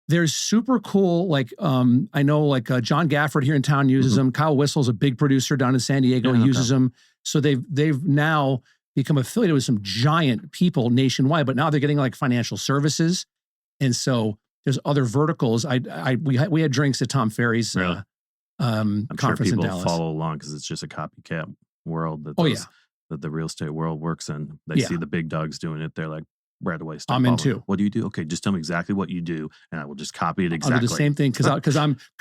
There's super cool, like, I know like John Gafford here in town uses them. Kyle Whistle's a big producer down in San Diego, uses them. So they've now become affiliated with some giant people nationwide, but now they're getting like financial services. And so there's other verticals. We had drinks at Tom Ferry's I'm sure conference in people Dallas. follow along because it's just a copycat world that that the real estate world works in. They see the big dogs doing it. They're like, right away, start I'm in following. too. What do you do? Okay, just tell me exactly what you do, and I will just copy it exactly. I'll do the same thing because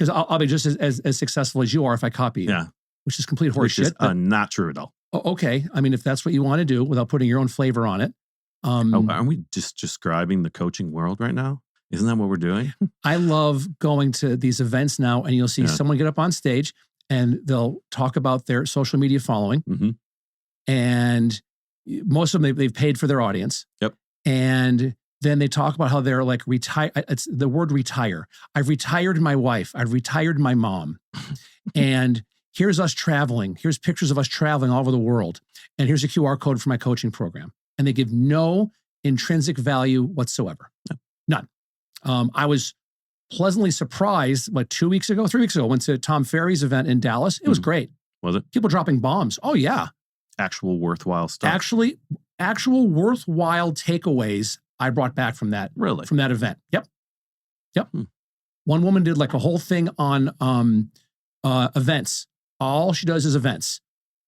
I'll be just as successfly as you are if I copy you. Yeah, which is complete horse shit. Not true at all. Okay, I mean, if that's what you want to do without putting your own flavor on it. Aren't we just describing the coaching world right now? Isn't that what we're doing? I love going to these events now, and you'll see someone get up on stage and they'll talk about their social media following, and most of them they've paid for their audience. Yep. And then they talk about how they're like retire. It's the word retire. I've retired my wife. I've retired my mom. And here's us traveling. Here's pictures of us traveling all over the world. And here's a QR code for my coaching program. And they give no intrinsic value whatsoever. None. I was pleasantly surprised like 3 weeks ago, went to Tom Ferry's event in Dallas. It was great. Was it? People dropping bombs. Oh yeah. Actual worthwhile stuff. Actual worthwhile takeaways I brought back from that. Really? From that event. Yep. One woman did like a whole thing on events. All she does is events,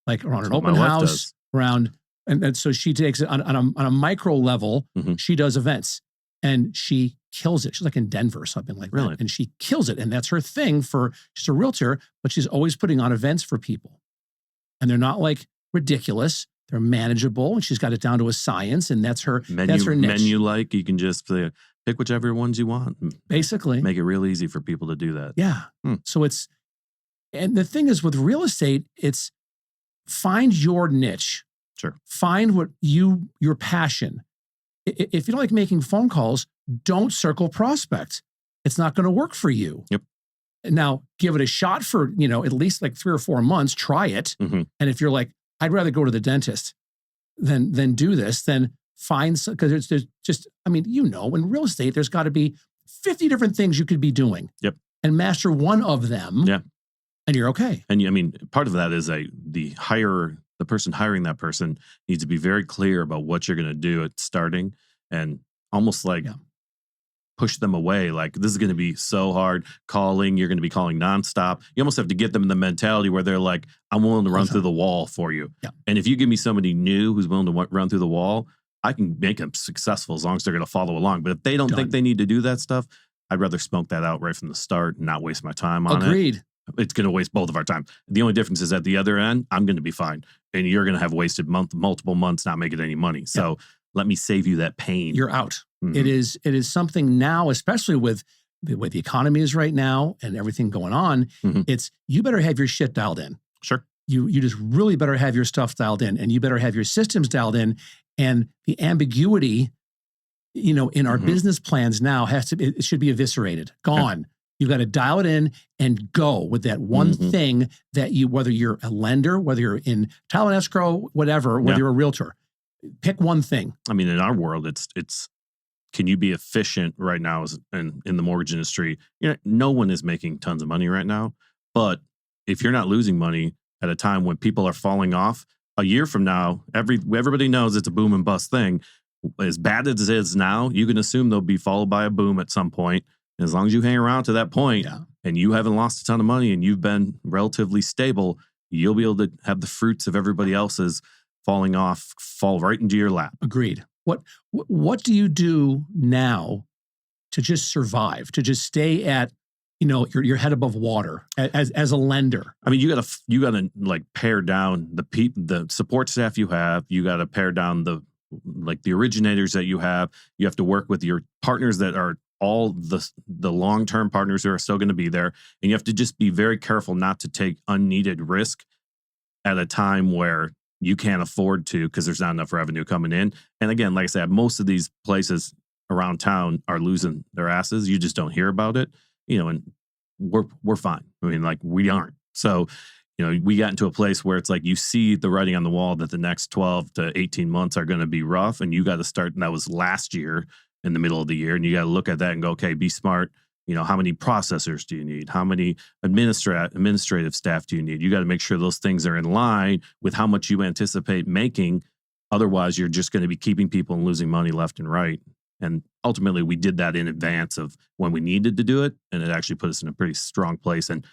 like around an open house, around, and so she takes it on a micro level. She does events, and she kills it. She's like in Denver or something like that, and she kills it. And that's her thing. She's a realtor, but she's always putting on events for people, and they're not like ridiculous. They're manageable, and she's got it down to a science, and that's her. That's her niche. Menu like you can just pick whichever ones you want. Basically, make it real easy for people to do that. Yeah. So and the thing is with real estate, it's find your niche. Sure. Find what your passion. If you don't like making phone calls, don't circle prospects. It's not going to work for you. Yep. Now give it a shot for at least like 3 or 4 months. Try it, and if you're like, I'd rather go to the dentist than do this, then find, because there's just, I mean, in real estate, there's got to be 50 different things you could be doing. Yep. And master one of them. Yeah. And you're okay. And I mean, part of that is the person hiring that person needs to be very clear about what you're going to do at starting, and almost like push them away. Like, this is going to be so hard calling. You're going to be calling nonstop. You almost have to get them in the mentality where they're like, I'm willing to run through the wall for you. Yeah. And if you give me somebody new who's willing to run through the wall, I can make them successful as long as they're going to follow along. But if they don't think they need to do that stuff, I'd rather smoke that out right from the start and not waste my time on it. Agreed. It's going to waste both of our time. The only difference is at the other end, I'm going to be fine. And you're going to have wasted multiple months not making any money. So let me save you that pain. You're out. It is something now, especially with the way the economy is right now and everything going on. It's, you better have your shit dialed in. Sure. You just really better have your stuff dialed in, and you better have your systems dialed in. And the ambiguity, in our business plans now it should be eviscerated, gone. You've got to dial it in and go with that one thing that whether you're a lender, whether you're in title and escrow, whatever, whether you're a realtor, pick one thing. I mean, in our world, it's can you be efficient right now in the mortgage industry? No one is making tons of money right now, but if you're not losing money at a time when people are falling off, a year from now, everybody knows it's a boom and bust thing. As bad as it is now, you can assume they'll be followed by a boom at some point. And as long as you hang around to that point and you haven't lost a ton of money and you've been relatively stable, you'll be able to have the fruits of everybody else's falling off fall right into your lap. Agreed. What do you do now to just survive, to just stay at, your head above water as a lender? I mean, you gotta like pare down the support staff you have. You gotta pare down the originators that you have. You have to work with your partners that are all the long-term partners who are still going to be there. And you have to just be very careful not to take unneeded risk at a time where you can't afford to, because there's not enough revenue coming in. And again, like I said, most of these places around town are losing their asses. You just don't hear about it, and we're fine. I mean, like, we aren't. So, we got into a place where it's like you see the writing on the wall that the next 12 to 18 months are going to be rough, and you got to start. And that was last year in the middle of the year. And you got to look at that and go, okay, be smart. how many processors do you need? How many administrative staff do you need? You got to make sure those things are in line with how much you anticipate making. Otherwise, you're just going to be keeping people and losing money left and right. And ultimately, we did that in advance of when we needed to do it. And it actually put us in a pretty strong place. And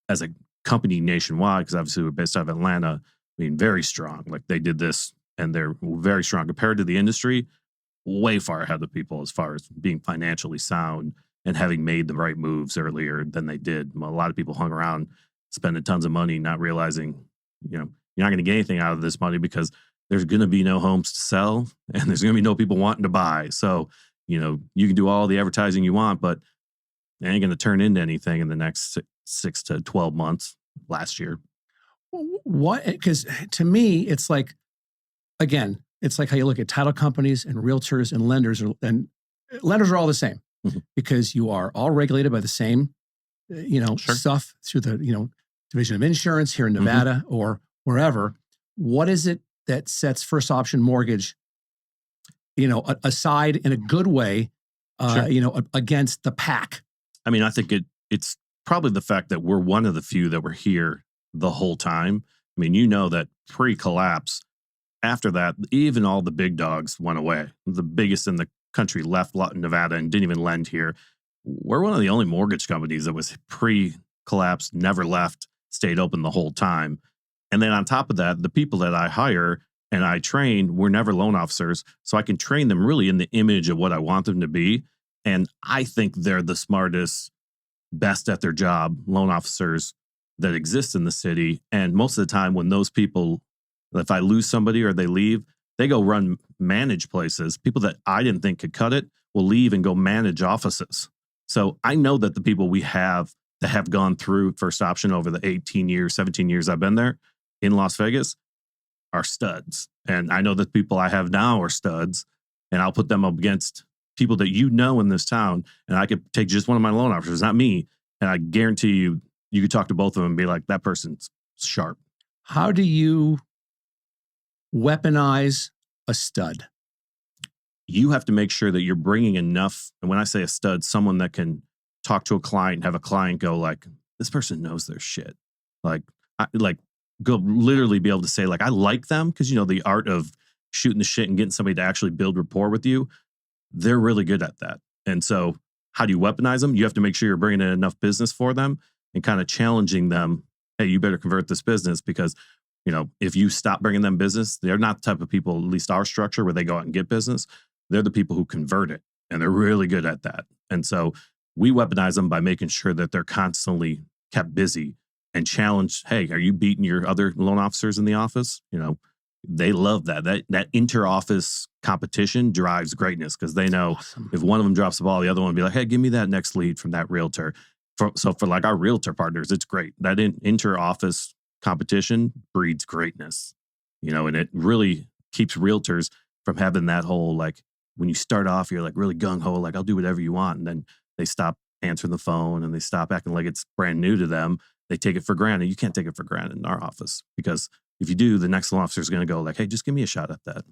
as a company nationwide, because obviously we're based out of Atlanta, very strong. Like they did this and they're very strong compared to the industry, way far ahead of people as far as being financially sound and having made the right moves earlier than they did. A lot of people hung around spending tons of money, not realizing, you're not going to get anything out of this money because there's going to be no homes to sell and there's going to be no people wanting to buy. So, you can do all the advertising you want, but it ain't going to turn into anything in the next 6 to 12 months last year. What? Because to me, it's like, again, it's like how you look at title companies and realtors and lenders, and lenders are all the same because you are all regulated by the same, stuff through the, Division of Insurance here in Nevada or wherever. What is it that sets first option mortgage, aside in a good way, against the pack? I think it's probably the fact that we're one of the few that were here the whole time. That pre-collapse, after that, even all the big dogs went away. The biggest in the country left Nevada and didn't even lend here. We're one of the only mortgage companies that was pre-collapse, never left, stayed open the whole time. And then on top of that, the people that I hire and I train were never loan officers. So I can train them really in the image of what I want them to be. And I think they're the smartest, best at their job loan officers that exist in the city. And most of the time when those people, if I lose somebody or they leave, they go manage places. People that I didn't think could cut it will leave and go manage offices. So I know that the people we have that have gone through first option over the 18 years, 17 years I've been there in Las Vegas are studs. And I know that people I have now are studs, and I'll put them up against people that in this town. And I could take just one of my loan officers, not me. And I guarantee you could talk to both of them and be like, that person's sharp. How do you weaponize a stud? You have to make sure that you're bringing enough. And when I say a stud, someone that can talk to a client and have a client go like, this person knows their shit. Go literally be able to say like, I like them because, the art of shooting the shit and getting somebody to actually build rapport with you. They're really good at that. And so how do you weaponize them? You have to make sure you're bringing in enough business for them and kind of challenging them. Hey, you better convert this business because, if you stop bringing them business, they're not the type of people, at least our structure, where they go out and get business. They're the people who convert it, and they're really good at that. And so we weaponize them by making sure that they're constantly kept busy and challenged. Hey, are you beating your other loan officers in the office? They love that. That inter-office competition drives greatness because they know if one of them drops the ball, the other one will be like, hey, give me that next lead from that realtor. So for like our realtor partners, it's great. That inter-office competition breeds greatness, and it really keeps realtors from having that whole, like, when you start off, you're like really gung-ho, like, I'll do whatever you want. And then they stop answering the phone and they stop acting like it's brand new to them. They take it for granted. You can't take it for granted in our office because if you do, the next loan officer is going to go like, hey, just give me a shot at that.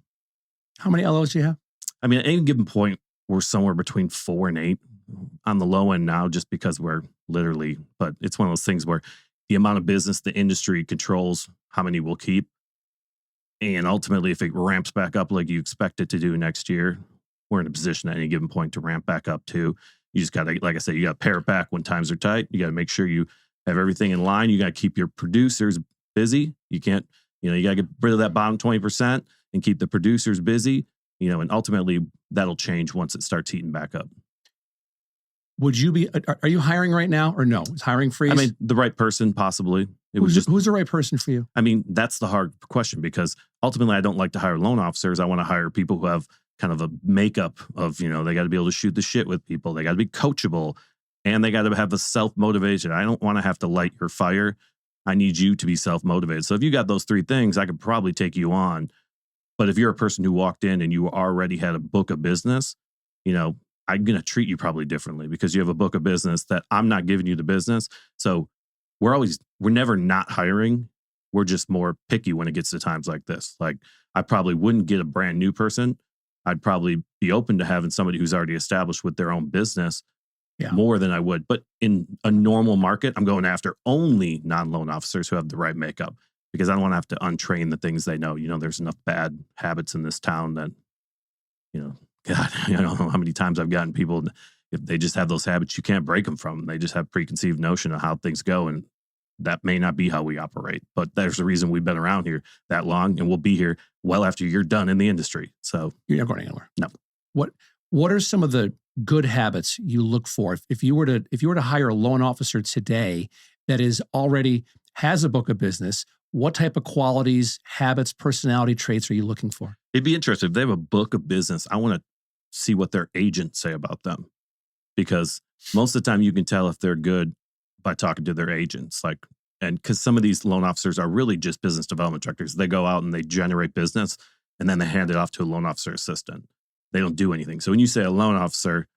How many LOs do you have? At any given point, we're somewhere between 4 and 8 on the low end now, just because we're literally, but it's one of those things where the amount of business the industry controls how many we'll keep. And ultimately, if it ramps back up like you expect it to do next year, we're in a position at any given point to ramp back up too. You just got to, like I said, you got to pare it back when times are tight. You got to make sure you have everything in line. You got to keep your producers busy. You can't, you got to get rid of that bottom 20% and keep the producers busy, and ultimately that'll change once it starts heating back up. Would you be, are you hiring right now or no? Is hiring freeze? The right person, possibly. Who's the right person for you? That's the hard question because ultimately I don't like to hire loan officers. I want to hire people who have kind of a makeup of, they got to be able to shoot the shit with people. They got to be coachable and they got to have a self-motivation. I don't want to have to light your fire. I need you to be self-motivated. So if you got those 3 things, I could probably take you on. But if you're a person who walked in and you already had a book of business, I'm going to treat you probably differently because you have a book of business that I'm not giving you the business. So we're never not hiring. We're just more picky when it gets to times like this. Like I probably wouldn't get a brand new person. I'd probably be open to having somebody who's already established with their own business more than I would. But in a normal market, I'm going after only non-loan officers who have the right makeup, because I don't want to have to untrain the things they know. There's enough bad habits in this town that, God, I don't know how many times I've gotten people, if they just have those habits, you can't break them from them. They just have preconceived notion of how things go. And that may not be how we operate, but there's a reason we've been around here that long, and we'll be here well after you're done in the industry. So you're not going anywhere. No. What are some of the good habits you look for if you were to hire a loan officer today that is already has a book of business? What type of qualities, habits, personality traits are you looking for? It'd be interesting if they have a book of business. I want to see what their agents say about them, because most of the time you can tell if they're good by talking to their agents. And because some of these loan officers are really just business development directors. They go out and they generate business, and then they hand it off to a loan officer assistant. They don't do anything. So when you say a loan officer,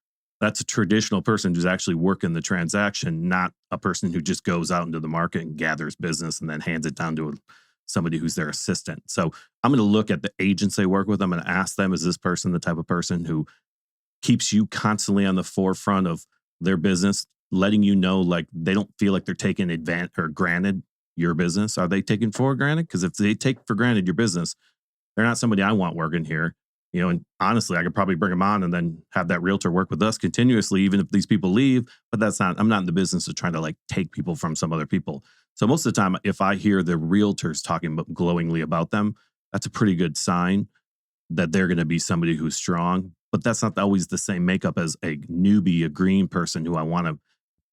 that's a traditional person who's actually working the transaction, not a person who just goes out into the market and gathers business and then hands it down to somebody who's their assistant. So I'm going to look at the agents they work with. I'm going to ask them, is this person the type of person who keeps you constantly on the forefront of their business, letting you know, like, they don't feel like they're taking advantage or granted your business? Are they taking for granted? Because if they take for granted your business, they're not somebody I want working here. And honestly, I could probably bring them on and then have that realtor work with us continuously, even if these people leave. But I'm not in the business of trying to take people from some other people. So most of the time, if I hear the realtors talking glowingly about them, that's a pretty good sign that they're going to be somebody who's strong. But that's not always the same makeup as a newbie, a green person who I want to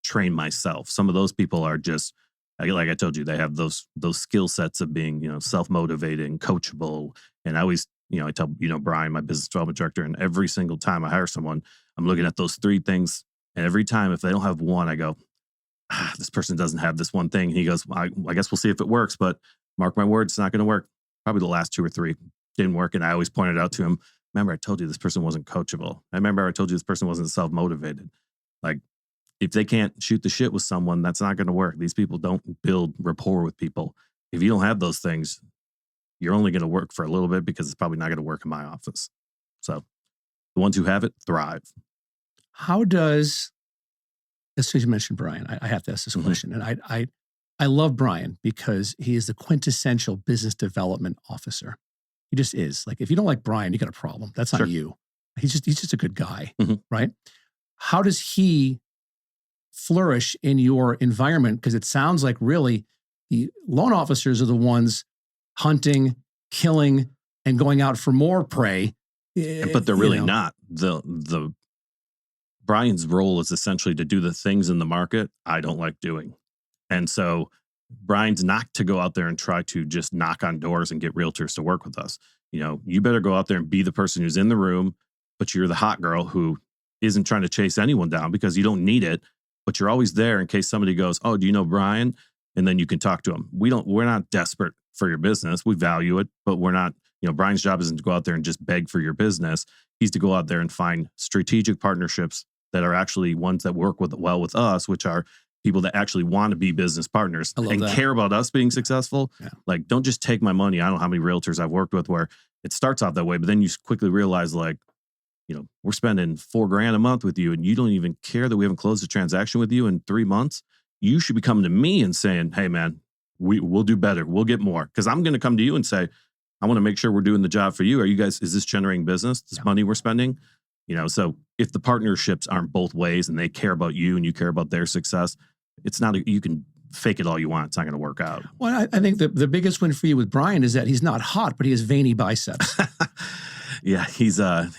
train myself. Some of those people are just, like I told you, they have those skill sets of being, self-motivated and coachable. And I always, I tell, Brian, my business development director, and every single time I hire someone, I'm looking at those three things. And every time, if they don't have one, I go, this person doesn't have this one thing. And he goes, I guess we'll see if it works, but mark my words, it's not going to work. Probably the last two or three didn't work. And I always pointed out to him, remember, I told you this person wasn't coachable. I told you this person wasn't self-motivated. If they can't shoot the shit with someone, that's not going to work. These people don't build rapport with people. If you don't have those things, you're only going to work for a little bit, because it's probably not going to work in my office. So the ones who have it thrive. How does, as you mentioned Brian, I have to ask this question. And I love Brian because he is the quintessential business development officer. He just is. If you don't like Brian, you got a problem. That's not you. He's just a good guy, right? How does he flourish in your environment? Because it sounds like really the loan officers are the ones hunting, killing, and going out for more prey. But they're really not. The Brian's role is essentially to do the things in the market I don't like doing. And so Brian's not to go out there and try to just knock on doors and get realtors to work with us. You better go out there and be the person who's in the room, but you're the hot girl who isn't trying to chase anyone down, because you don't need it, but you're always there in case somebody goes, oh, do you know Brian? And then you can talk to him. We're not desperate for your business. We value it, but we're not, Brian's job isn't to go out there and just beg for your business. He's to go out there and find strategic partnerships that are actually ones that work well with us, which are people that actually want to be business partners and care about us being successful. Yeah. Don't just take my money. I don't know how many realtors I've worked with where it starts off that way, but then you quickly realize we're spending $4,000 a month with you, and you don't even care that we haven't closed a transaction with you in 3 months. You should be coming to me and saying, hey man, we'll do better. We'll get more. Because I'm going to come to you and say, I want to make sure we're doing the job for you. Is this generating business? This money we're spending? So if the partnerships aren't both ways and they care about you and you care about their success, it's not, you can fake it all you want. It's not going to work out. Well, I think the biggest win for you with Brian is that he's not hot, but he has veiny biceps. Yeah. He'll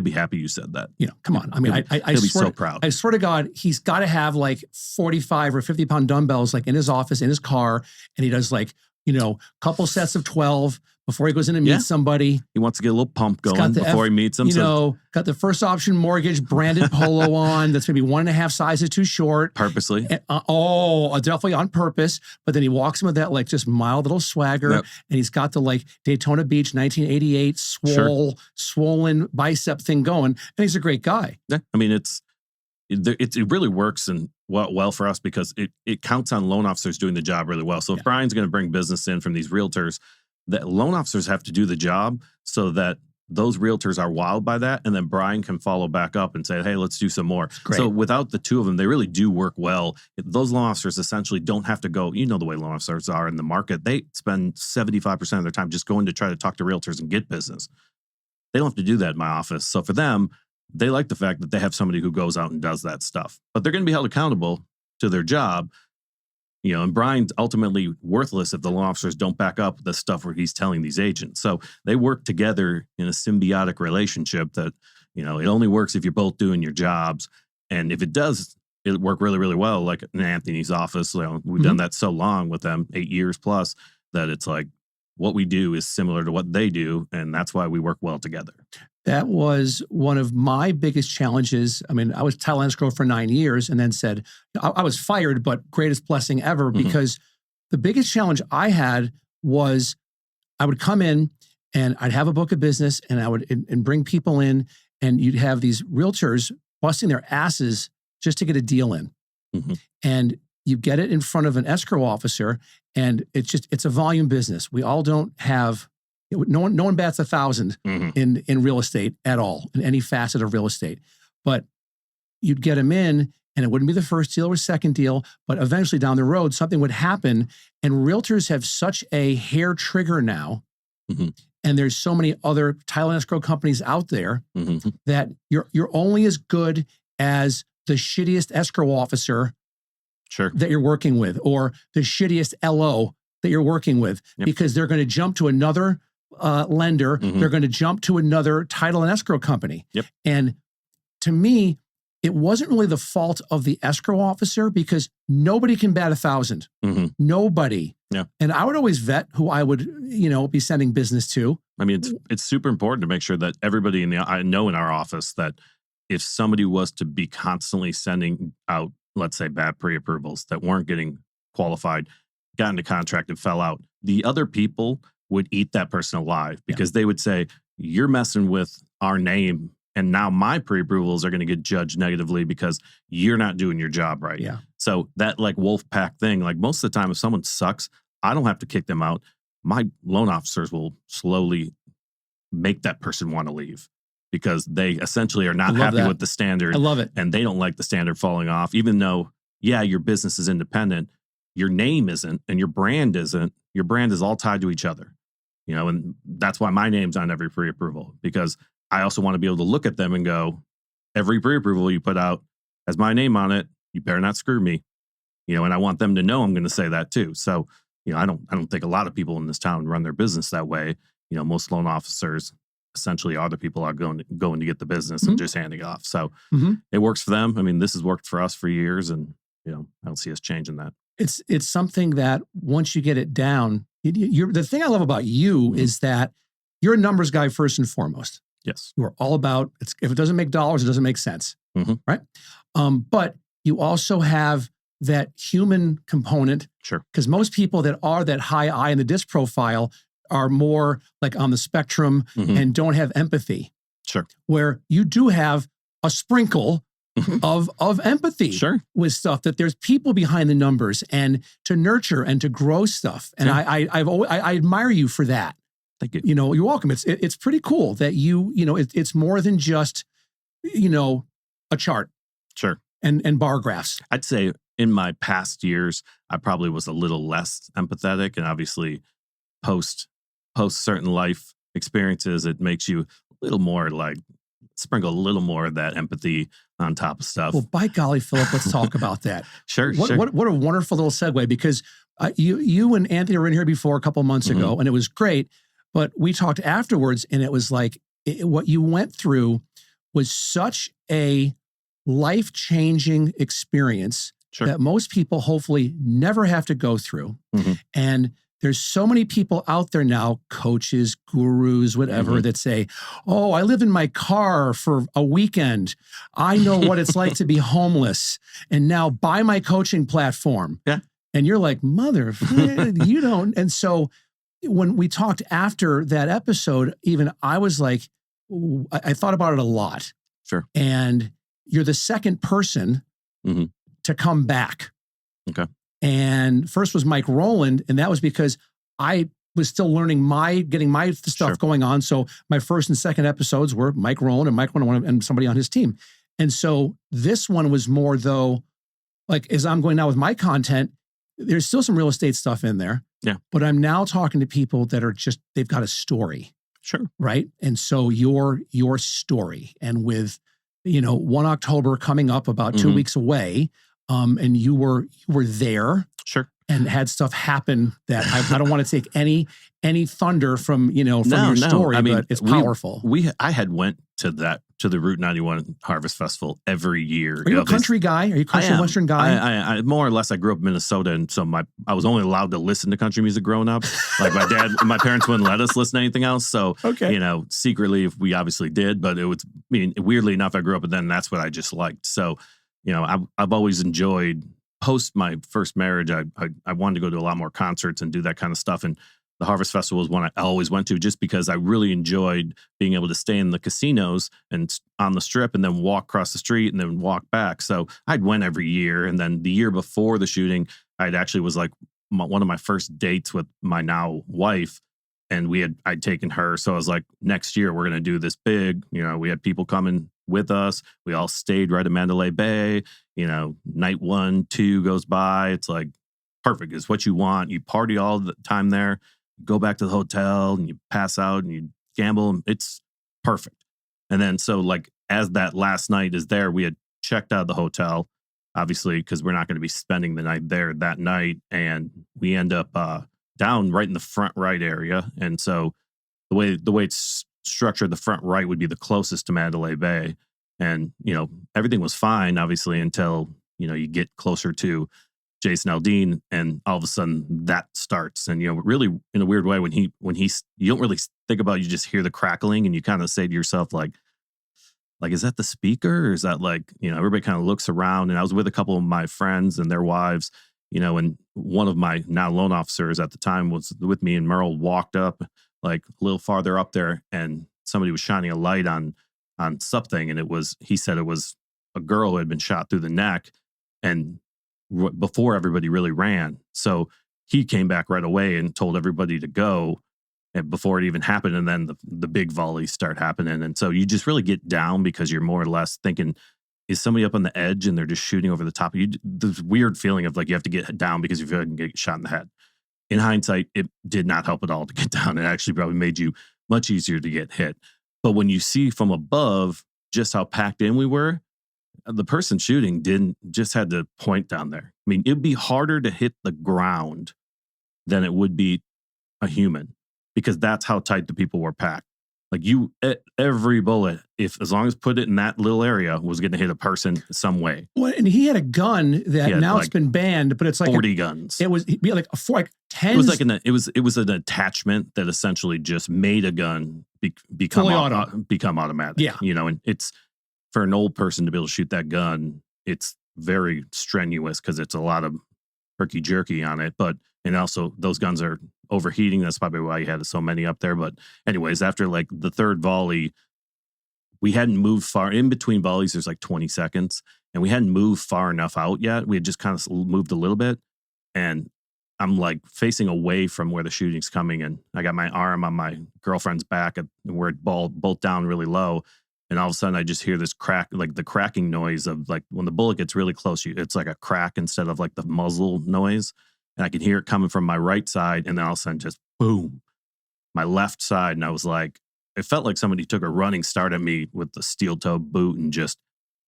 be happy you said that. Come on. He'll be so proud. I swear to God, he's got to have 45 or 50 pound dumbbells in his office, in his car. And he does couple sets of 12 before he goes in and meets somebody. He wants to get a little pump going before he meets them. Got the First Option Mortgage branded polo on that's maybe 1.5 sizes too short. Purposely. And, definitely on purpose. But then he walks in with that just mild little swagger. Yep. And he's got the Daytona Beach 1988 swollen bicep thing going. And he's a great guy. Yeah. It really works and well for us because it counts on loan officers doing the job really well. So if Brian's going to bring business in from these realtors, the loan officers have to do the job so that those realtors are wowed by that. And then Brian can follow back up and say, hey, let's do some more. Great. So without the two of them, they really do work well. Those loan officers essentially don't have to go, the way loan officers are in the market. They spend 75% of their time just going to try to talk to realtors and get business. They don't have to do that in my office. So for them, they like the fact that they have somebody who goes out and does that stuff. But they're going to be held accountable to their job. And Brian's ultimately worthless if the loan officers don't back up the stuff where he's telling these agents. So they work together in a symbiotic relationship that, it only works if you're both doing your jobs. And if it does, it work really, really well. Like in Anthony's office, we've done that so long with them, 8 years plus, that it's like what we do is similar to what they do. And that's why we work well together. That was one of my biggest challenges. I mean, I was title escrow for 9 years and then said, I was fired, but greatest blessing ever, because the biggest challenge I had was I would come in and I'd have a book of business and I would and bring people in, and you'd have these realtors busting their asses just to get a deal in. And you get it in front of an escrow officer, and it's a volume business. We all don't have, no one bats 1,000 in real estate at all, in any facet of real estate. But you'd get them in, and it wouldn't be the first deal or second deal, but eventually down the road, something would happen. And realtors have such a hair trigger now, and there's so many other title and escrow companies out there that you're only as good as the shittiest escrow officer that you're working with, or the shittiest LO that you're working with, because they're going to jump to another lender. They're going to jump to another title and escrow company. And to me, it wasn't really the fault of the escrow officer, because nobody can bat 1,000. Nobody. And I would always vet who I would, be sending business to. I mean, it's super important to make sure that everybody I know in our office, that if somebody was to be constantly sending out, let's say, bad pre-approvals that weren't getting qualified, got into contract and fell out, the other people would eat that person alive, because they would say, you're messing with our name, and now my pre-approvals are going to get judged negatively because you're not doing your job right. So that like wolf pack thing, like most of the time, if someone sucks, I don't have to kick them out. My loan officers will slowly make that person want to leave, because they essentially are not happy with the standard. I love it. And they don't like the standard falling off, even though, your business is independent. Your name isn't, and your brand isn't. Your brand is all tied to each other. And that's why my name's on every pre-approval, because I also want to be able to look at them and go, every pre-approval you put out has my name on it. You better not screw me. And I want them to know I'm going to say that too. So, I don't think a lot of people in this town run their business that way. Most loan officers essentially are the people are going to get the business and just handing off. So it works for them. I mean, this has worked for us for years, and, I don't see us changing that. It's something that once you get it down, the thing I love about you is that you're a numbers guy first and foremost. Yes. You're all about, if it doesn't make dollars, it doesn't make sense. Right? But you also have that human component. Because most people that are that high I in the disc profile are more like on the spectrum and don't have empathy. Where you do have a sprinkle of empathy with stuff, that there's people behind the numbers, and to nurture and to grow stuff. And I admire you for that. Thank you. You're welcome. It's pretty cool that it's more than just, a chart. And bar graphs. I'd say in my past years, I probably was a little less empathetic, and obviously post certain life experiences, it makes you a little more like sprinkle a little more of that empathy on top of stuff. Well, by golly, Philip, let's talk about that. What a wonderful little segue, because you and Anthony were in here before a couple of months ago, and it was great. But we talked afterwards, and it was like what you went through was such a life-changing experience that most people hopefully never have to go through. And there's so many people out there now, coaches, gurus, whatever, that say, oh, I live in my car for a weekend. I know what it's like to be homeless. And now buy my coaching platform. And you're like, mother, you don't. And so when we talked after that episode, even I was like, I thought about it a lot. And you're the second person to come back. And first was Mike Rowland, and that was because I was still learning getting my stuff going on. So my first and second episodes were Mike Rowan and somebody on his team. And so this one was more though, like as I'm going now with my content, there's still some real estate stuff in there. Yeah. But I'm now talking to people that are they've got a story. Sure. Right. And so your story, and with, 1 October coming up about 2 weeks away, and you were there. Sure. And had stuff happen that I don't want to take any thunder from your story, I mean, but it's powerful. I had went to the Route 91 Harvest Festival every year. Are you a country guy? Are you a country western guy? I more or less, I grew up in Minnesota, and so I was only allowed to listen to country music growing up. Like my parents wouldn't let us listen to anything else. So, secretly, we obviously did, but it was, weirdly enough, I grew up and then that's what I just liked. So, I've always enjoyed. Post my first marriage, I wanted to go to a lot more concerts and do that kind of stuff. And the Harvest Festival was one I always went to just because I really enjoyed being able to stay in the casinos and on the strip and then walk across the street and then walk back. So I'd went every year. And then the year before the shooting, I'd actually was like one of my first dates with my now wife. And I'd taken her. So I was like, next year we're going to do this big, we had people coming with us. We all stayed right at Mandalay Bay. Night 1, 2 goes by. It's like perfect. It's what you want. You party all the time there. You go back to the hotel and you pass out and you gamble. It's perfect. And then so like as that last night is there, we had checked out of the hotel, obviously, because we're not going to be spending the night there that night. And we end up down right in the front right area. And so the way it's structured, the front right would be the closest to Mandalay Bay. And, everything was fine, obviously, until, you get closer to Jason Aldean and all of a sudden that starts. And, really in a weird way, when he you don't really think about it, you just hear the crackling and you kind of say to yourself, like, is that the speaker? Or is that like, everybody kind of looks around. And I was with a couple of my friends and their wives, and one of my now loan officers at the time was with me, and Merle walked up like a little farther up there and somebody was shining a light on something. And he said it was a girl who had been shot through the neck and before everybody really ran. So he came back right away and told everybody to go and before it even happened. And then the big volleys start happening. And so you just really get down because you're more or less thinking, is somebody up on the edge and they're just shooting over the top of you? This weird feeling of like, you have to get down because you feel like you can get shot in the head. In hindsight, it did not help at all to get down. It actually probably made you much easier to get hit. But when you see from above just how packed in we were, the person shooting just had to point down there. I mean, it'd be harder to hit the ground than it would be a human because that's how tight the people were packed. Like every bullet, as long as put it in that little area, was going to hit a person some way. Well, and he had a gun that now it's been banned, but it's like 40 guns. It was like 10. It was like it was an attachment that essentially just made a gun become automatic. Yeah, and it's for an old person to be able to shoot that gun. It's very strenuous because it's a lot of herky jerky on it, and also those guns are overheating. That's probably why you had so many up there. But anyways, after like the third volley, we hadn't moved far. In between volleys, there's like 20 seconds, and we hadn't moved far enough out yet. We had just kind of moved a little bit, and I'm like facing away from where the shooting's coming, and I got my arm on my girlfriend's back, and we're both down really low. And all of a sudden, I just hear this crack, like the cracking noise of like when the bullet gets really close, it's like a crack instead of like the muzzle noise. And I can hear it coming from my right side. And then all of a sudden, just boom, my left side. And I was like, it felt like somebody took a running start at me with the steel toe boot and just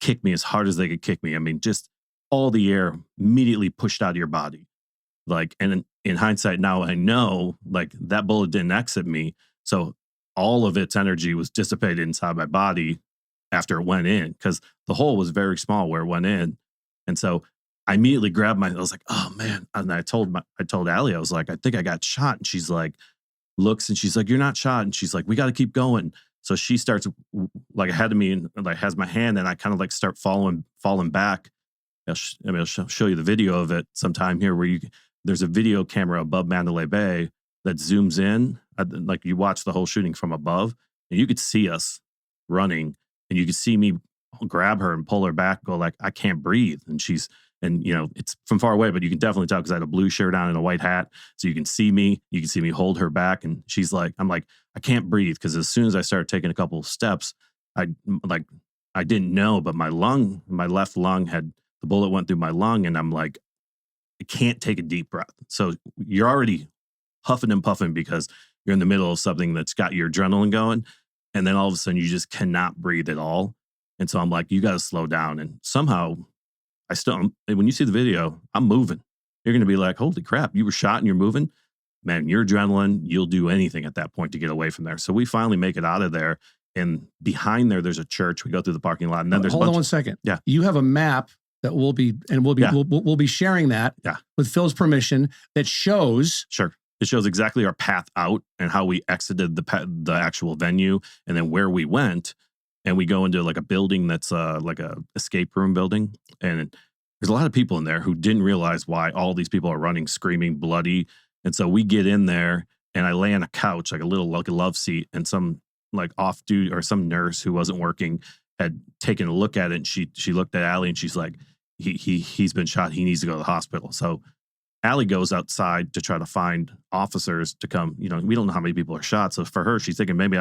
kicked me as hard as they could kick me. I mean, just all the air immediately pushed out of your body. Like, and in hindsight, now I know like that bullet didn't exit me. So all of its energy was dissipated inside my body after it went in because the hole was very small where it went in. And so I immediately grabbed I was like, oh man. And I told Allie, I was like, I think I got shot. And she's like, looks and she's like, you're not shot. And she's like, we got to keep going. So she starts like ahead of me and like has my hand and I kind of like start falling back. I'll show you the video of it sometime here where there's a video camera above Mandalay Bay that zooms in. Like you watch the whole shooting from above and you could see us running and you could see me grab her and pull her back, go like, I can't breathe. And she's And, it's from far away, but you can definitely tell because I had a blue shirt on and a white hat. So you can see me hold her back. And she's like, I'm like, I can't breathe. Because as soon as I started taking a couple of steps, I didn't know, but my left lung the bullet went through my lung. And I'm like, I can't take a deep breath. So you're already huffing and puffing because you're in the middle of something that's got your adrenaline going. And then all of a sudden you just cannot breathe at all. And so I'm like, you got to slow down. And somehow when you see the video, I'm moving. You're going to be like, holy crap, you were shot and you're moving. Man, your adrenaline, you'll do anything at that point to get away from there. So we finally make it out of there. And behind there's a church. We go through the parking lot. And then Hold on one second. Yeah. You have a map that we'll be sharing that with Phil's permission that shows. Sure. It shows exactly our path out and how we exited the actual venue and then where we went. And we go into like a building that's like a escape room building. And there's a lot of people in there who didn't realize why all these people are running, screaming, bloody. And so we get in there and I lay on a couch, like a love seat, and some like off duty or some nurse who wasn't working had taken a look at it. And she looked at Allie and she's like, he's been shot. He needs to go to the hospital. So Allie goes outside to try to find officers to come. We don't know how many people are shot. So for her, she's thinking maybe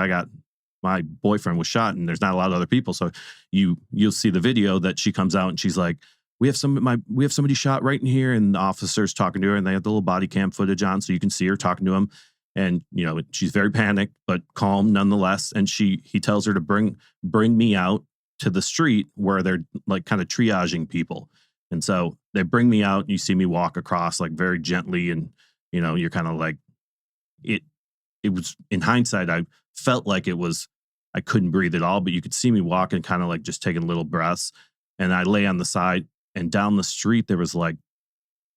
my boyfriend was shot and there's not a lot of other people. So you'll see the video that she comes out and she's like, we have somebody shot right in here. And the officer's talking to her and they have the little body cam footage on. So you can see her talking to him. And, she's very panicked, but calm nonetheless. And he tells her to bring me out to the street where they're like kind of triaging people. And so they bring me out. You see me walk across like very gently. And, you're kind of like it was in hindsight. I felt like I couldn't breathe at all, but you could see me walking kind of like just taking little breaths. And I lay on the side and down the street, there was like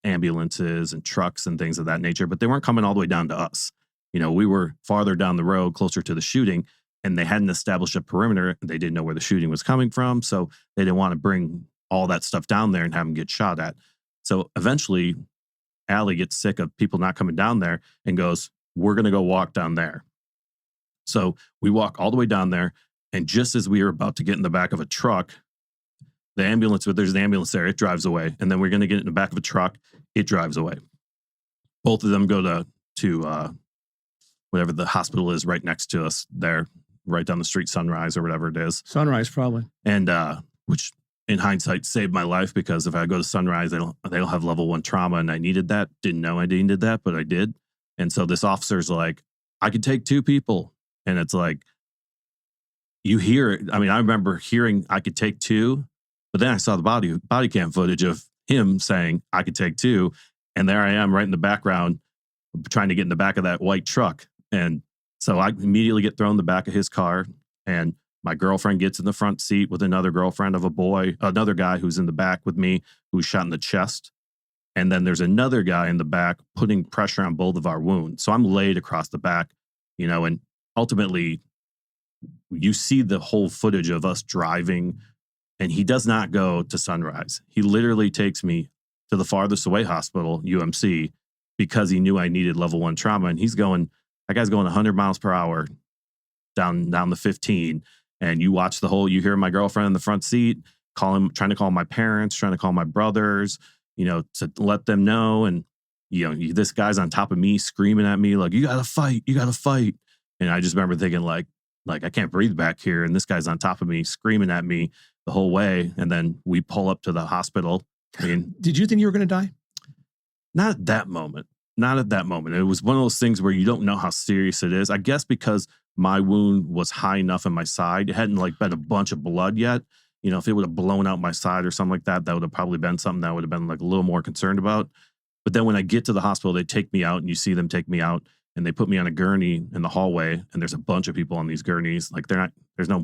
ambulances and trucks and things of that nature, but they weren't coming all the way down to us. We were farther down the road, closer to the shooting, and they hadn't established a perimeter. They didn't know where the shooting was coming from. So they didn't want to bring all that stuff down there and have them get shot at. So eventually Allie gets sick of people not coming down there and goes, we're going to go walk down there. So we walk all the way down there. And just as we were about to get in the back of a truck, there's an ambulance there. It drives away. And then we're going to get in the back of a truck. It drives away. Both of them go to whatever the hospital is right next to us there, right down the street, Sunrise or whatever it is. Sunrise, probably. And which in hindsight saved my life, because if I go to Sunrise, they don't have level 1 trauma, and I needed that. Didn't know I needed that, but I did. And so this officer's like, I could take 2 people. And it's like, you hear it. I mean, I remember hearing I could take 2, but then I saw the body cam footage of him saying I could take 2. And there I am right in the background trying to get in the back of that white truck. And so I immediately get thrown in the back of his car, and my girlfriend gets in the front seat with another girlfriend of another guy who's in the back with me, who's shot in the chest. And then there's another guy in the back putting pressure on both of our wounds. So I'm laid across the back, and ultimately you see the whole footage of us driving, and he does not go to Sunrise. He literally takes me to the farthest away hospital, UMC, because he knew I needed level 1 trauma. And that guy's going 100 miles per hour down the 15. And you hear my girlfriend in the front seat, trying to call my parents, trying to call my brothers, to let them know. And, this guy's on top of me screaming at me, like, you got to fight. And I just remember thinking like I can't breathe back here. And this guy's on top of me screaming at me the whole way. And then we pull up to the hospital. Did you think you were going to die? Not at that moment. It was one of those things where you don't know how serious it is. I guess because my wound was high enough in my side. It hadn't like been a bunch of blood yet. If it would have blown out my side or something like that, that would have probably been something that I would have been like a little more concerned about. But then when I get to the hospital, they take me out, and you see them take me out, and they put me on a gurney in the hallway, and there's a bunch of people on these gurneys. Like there's not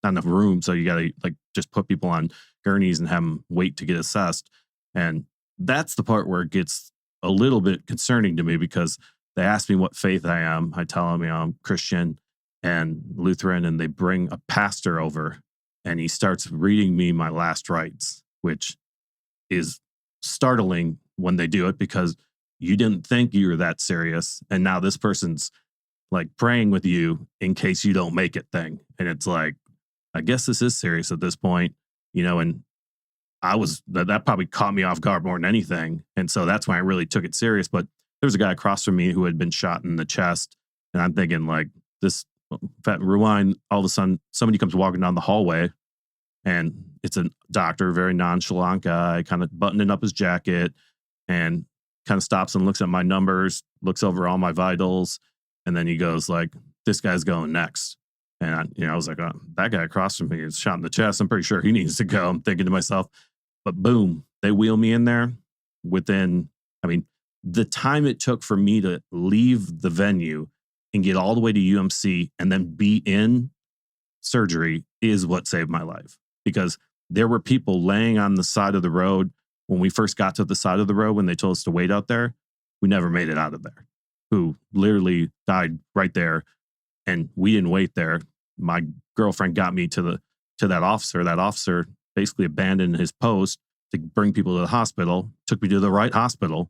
enough room. So you got to like just put people on gurneys and have them wait to get assessed. And that's the part where it gets a little bit concerning to me, because they ask me what faith I am. I tell them, I'm Christian and Lutheran, and they bring a pastor over, and he starts reading me my last rites, which is startling when they do it, because you didn't think you were that serious. And now this person's like praying with you in case you don't make it thing. And it's like, I guess this is serious at this point, and that probably caught me off guard more than anything. And so that's when I really took it serious. But there was a guy across from me who had been shot in the chest. And I'm thinking like this, rewind, all of a sudden somebody comes walking down the hallway and it's a doctor, very nonchalant guy, kind of buttoning up his jacket and kind of stops and looks at my numbers, looks over all my vitals. And then he goes like, this guy's going next. And I was like, oh, that guy across from me is shot in the chest. I'm pretty sure he needs to go. I'm thinking to myself, but boom, they wheel me in there within, the time it took for me to leave the venue and get all the way to UMC and then be in surgery is what saved my life. Because there were people laying on the side of the road when we first got to the side of the road, when they told us to wait out there, we never made it out of there, who literally died right there. And we didn't wait there. My girlfriend got me to that officer. That officer basically abandoned his post to bring people to the hospital, took me to the right hospital.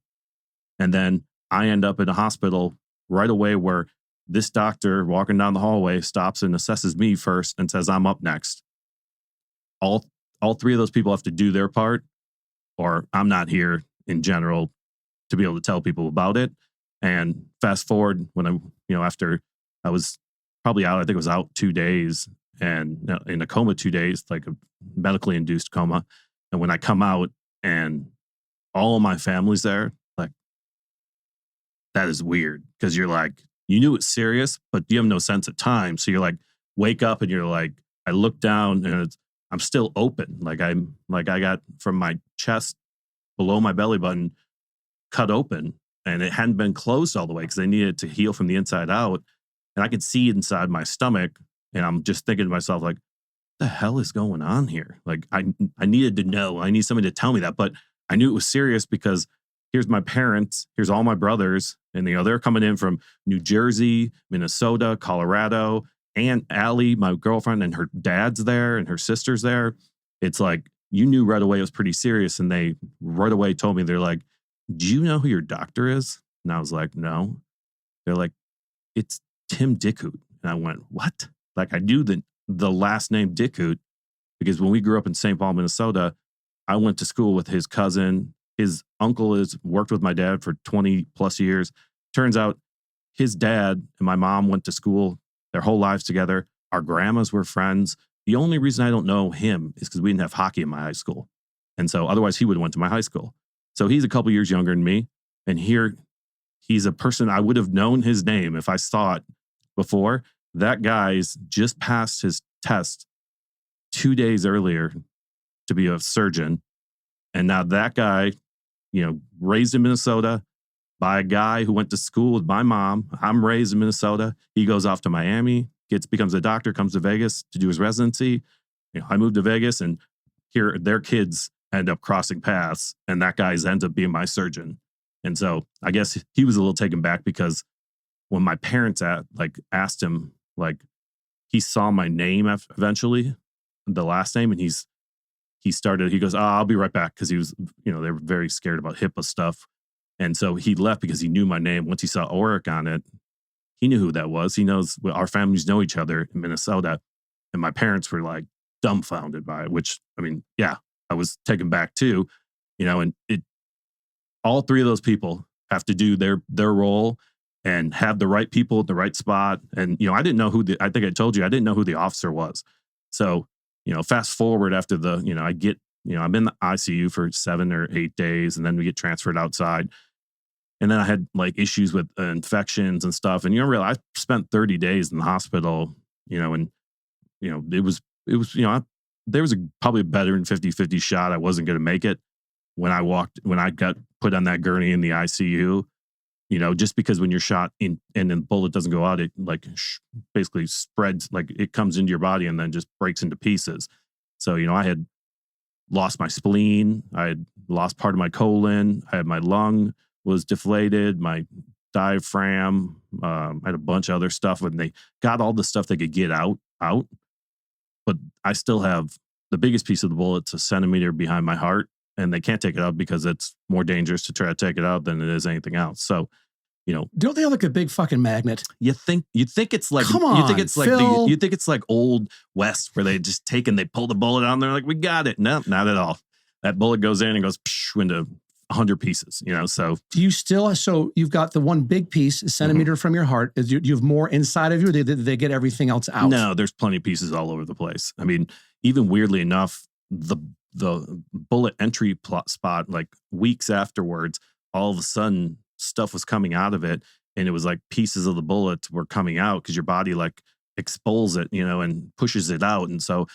And then I end up in a hospital right away where this doctor walking down the hallway stops and assesses me first and says, I'm up next. All three of those people have to do their part, or I'm not here in general to be able to tell people about it. And fast forward when after I was probably out, I think it was out 2 days and in a coma 2 days, like a medically induced coma. And when I come out and all of my family's there, like, that is weird because you're like, you knew it's serious, but you have no sense of time. So you're like, wake up and you're like, I look down and I'm still open. I got from my chest below my belly button cut open and it hadn't been closed all the way because they needed to heal from the inside out. And I could see inside my stomach and I'm just thinking to myself, like, what the hell is going on here? Like, I needed to know. I need somebody to tell me that. But I knew it was serious because here's my parents, here's all my brothers, and they're coming in from New Jersey, Minnesota, Colorado, Aunt Allie, my girlfriend, and her dad's there and her sister's there. It's like, you knew right away it was pretty serious. And they right away told me, they're like, do you know who your doctor is? And I was like, no. They're like, it's Tim Dickhoot. And I went, what? Like, I knew the last name Dickhoot because when we grew up in St. Paul, Minnesota, I went to school with his cousin. His uncle has worked with my dad for 20 plus years. Turns out his dad and my mom went to school their whole lives together. Our grandmas were friends. The only reason I don't know him is because we didn't have hockey in my high school. And so otherwise he would have went to my high school. So he's a couple years younger than me. And here he's a person I would have known his name if I saw it before. That guy's just passed his test 2 days earlier to be a surgeon. And now that guy, raised in Minnesota by a guy who went to school with my mom. I'm raised in Minnesota. He goes off to Miami, becomes a doctor, comes to Vegas to do his residency. I moved to Vegas and here their kids end up crossing paths and that guy ends up being my surgeon. And so I guess he was a little taken back because when my parents asked him, like, he saw my name eventually, the last name, and he goes, I'll be right back. Cause he was, they were very scared about HIPAA stuff. And so he left because he knew my name. Once he saw Aurich on it, he knew who that was. He knows our families know each other in Minnesota. And my parents were like dumbfounded by it, which, I was taken back too, and all three of those people have to do their role and have the right people at the right spot. And, I didn't know I think I told you, I didn't know who the officer was. So, fast forward after I'm in the ICU for 7 or 8 days and then we get transferred outside. And then I had issues with infections and stuff. And realize I spent 30 days in the hospital, and, it was, there was probably a better than 50-50 shot I wasn't going to make it when I got put on that gurney in the ICU, just because when you're shot in and the bullet doesn't go out, it basically spreads, it comes into your body and then just breaks into pieces. So, I had lost my spleen. I had lost part of my colon. I had my lung was deflated, my diaphragm. I had a bunch of other stuff and they got all the stuff they could get out. But I still have the biggest piece of the bullet's a centimeter behind my heart and they can't take it out because it's more dangerous to try to take it out than it is anything else. So, don't they have like a big fucking magnet? You think it's like, come on, you think it's like Phil. you think it's like old West where they just take and they pull the bullet out and they're like, we got it. No, not at all. that bullet goes in and goes into 100 pieces, so. Do you still, so you've got the one big piece, a centimeter from your heart. Do you have more inside of you, or they get everything else out? No, there's plenty of pieces all over the place. I mean, even weirdly enough, the bullet entry spot, like weeks afterwards, all of a sudden stuff was coming out of it. And it was like pieces of the bullet were coming out because your body like expels it, and pushes it out. And so,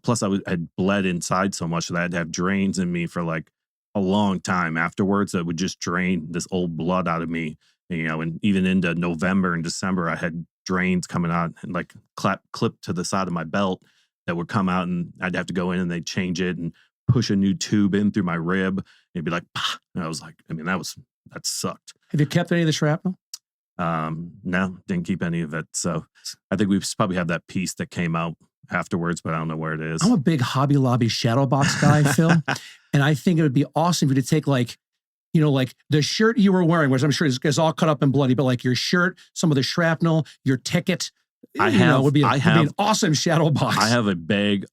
plus I had bled inside so much that I had to have drains in me for like a long time afterwards that would just drain this old blood out of me, and even into November and December, I had drains coming out and like clipped to the side of my belt that would come out, and I'd have to go in and they'd change it and push a new tube in through my rib. And it'd be like, pah. And I was like, I mean, that sucked. Have you kept any of the shrapnel? No, didn't keep any of it. So I think we probably have that piece that came out afterwards, but I don't know where it is. I'm a big Hobby Lobby shadow box guy, Phil. And I think it would be awesome for you to take like the shirt you were wearing, which I'm sure is all cut up and bloody, but like your shirt, some of the shrapnel, your ticket, would be an awesome shadow box. I have the bag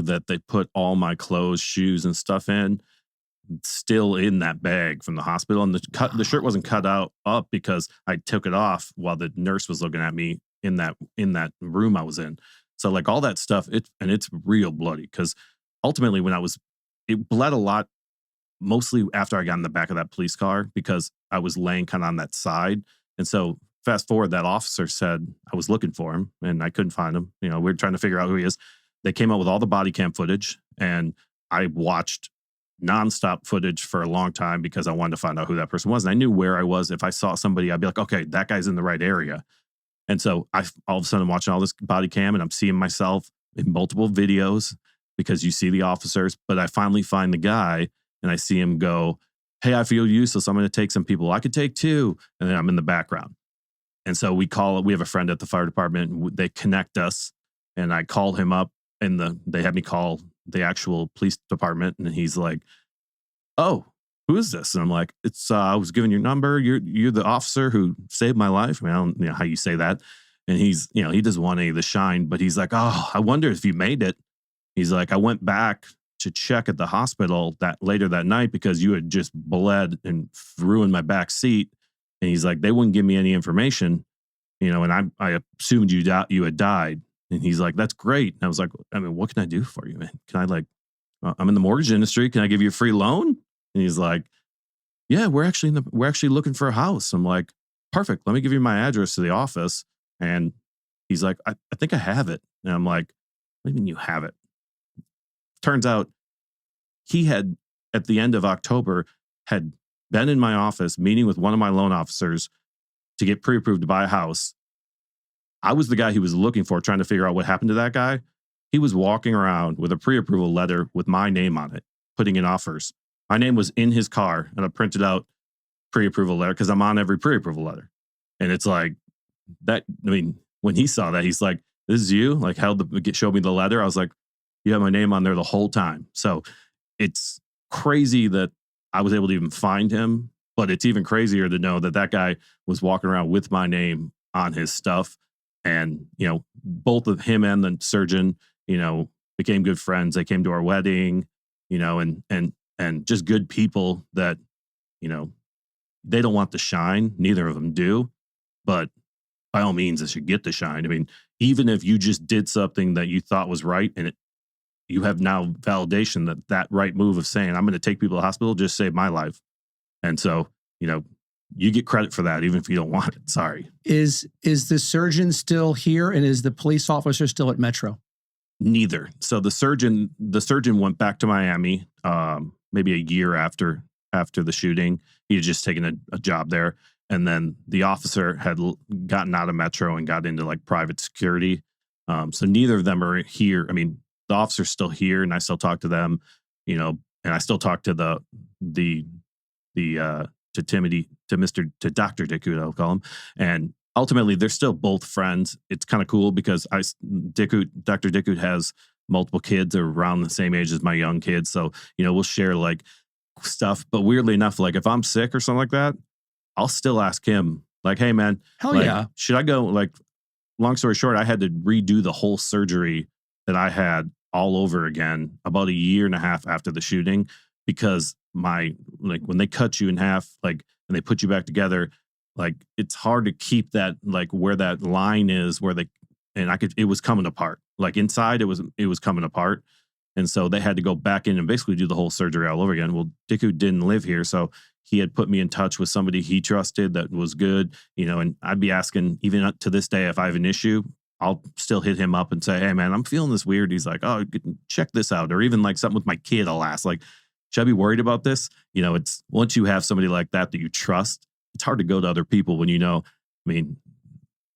that they put all my clothes, shoes, and stuff in, still in that bag from the hospital. And the shirt wasn't cut up because I took it off while the nurse was looking at me in that room I was in. So like all that stuff, it's real bloody because ultimately it bled a lot, mostly after I got in the back of that police car because I was laying kind of on that side. And so fast forward, that officer said I was looking for him and I couldn't find him. We were trying to figure out who he is. They came out with all the body cam footage and I watched nonstop footage for a long time because I wanted to find out who that person was. And I knew where I was. If I saw somebody, I'd be like, okay, that guy's in the right area. And so all of a sudden I'm watching all this body cam and I'm seeing myself in multiple videos because you see the officers, but I finally find the guy and I see him go, hey, I feel useless. I'm going to take some people. I could take two. And then I'm in the background. And so we have a friend at the fire department and they connect us and I call him up and they had me call the actual police department. And he's like, oh, who is this? And I'm like, I was given your number. You're the officer who saved my life. I mean, I don't know how you say that. And he's, he doesn't want any of the shine, but he's like, oh, I wonder if you made it. He's like, I went back to check at the hospital later that night because you had just bled and ruined my back seat. And he's like, they wouldn't give me any information, and I assumed you had died. And he's like, that's great. And I was like, I mean, what can I do for you, man? Can I I'm in the mortgage industry. Can I give you a free loan? And he's like, yeah, we're actually looking for a house. I'm like, perfect. Let me give you my address to the office. And he's like, I think I have it. And I'm like, what do you mean you have it? Turns out he had, at the end of October, had been in my office meeting with one of my loan officers to get pre-approved to buy a house. I was the guy he was looking for, trying to figure out what happened to that guy. He was walking around with a pre-approval letter with my name on it, putting in offers. My name was in his car, and I printed out pre-approval letter because I'm on every pre-approval letter. And it's like that. I mean, when he saw that, he's like, "This is you." Like, showed me the letter. I was like, "You have my name on there the whole time." So it's crazy that I was able to even find him, but it's even crazier to know that guy was walking around with my name on his stuff. And, both of him and the surgeon, became good friends. They came to our wedding, and just good people that, they don't want the shine. Neither of them do. But by all means, they should get the shine. I mean, even if you just did something that you thought was right and you have now validation that right move of saying, I'm going to take people to the hospital just saved my life. And so, you get credit for that, even if you don't want it. Sorry. Is the surgeon still here and is the police officer still at Metro? Neither. So the surgeon went back to Miami, maybe a year after the shooting. He had just taken a job there. And then the officer had gotten out of Metro and got into like private security. So neither of them are here. I mean, the officer's still here and I still talk to them, and I still talk to to Dr. Dickoot, I'll call him. And ultimately they're still both friends. It's kind of cool because Dr. Dickoot has multiple kids that are around the same age as my young kids. So, we'll share like stuff, but weirdly enough, like if I'm sick or something like that, I'll still ask him like, hey man, should I go? Like, long story short, I had to redo the whole surgery that I had all over again about a year and a half after the shooting, because when they cut you in half, like, and they put you back together, like, it's hard to keep that, like, where that line is it was coming apart. Like, inside it was coming apart. And so they had to go back in and basically do the whole surgery all over again. Well, Dicku didn't live here, so he had put me in touch with somebody he trusted that was good, and I'd be asking, even to this day, if I have an issue, I'll still hit him up and say, hey man, I'm feeling this weird. He's like, oh, check this out. Or even like something with my kid, I'll ask, like, should I be worried about this? It's once you have somebody like that you trust, it's hard to go to other people when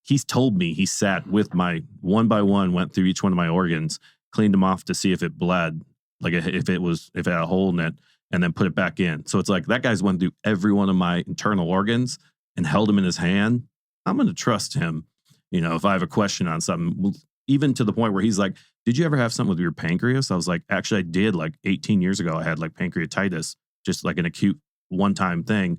he's told me he sat with my one by one, went through each one of my organs, cleaned them off to see if it bled, like if it had a hole in it, and then put it back in. So it's like that guy's went through every one of my internal organs and held them in his hand. I'm going to trust him, if I have a question on something, even to the point where he's like, did you ever have something with your pancreas? I was like, actually, I did. Like 18 years ago, I had like pancreatitis, just like an acute one-time thing.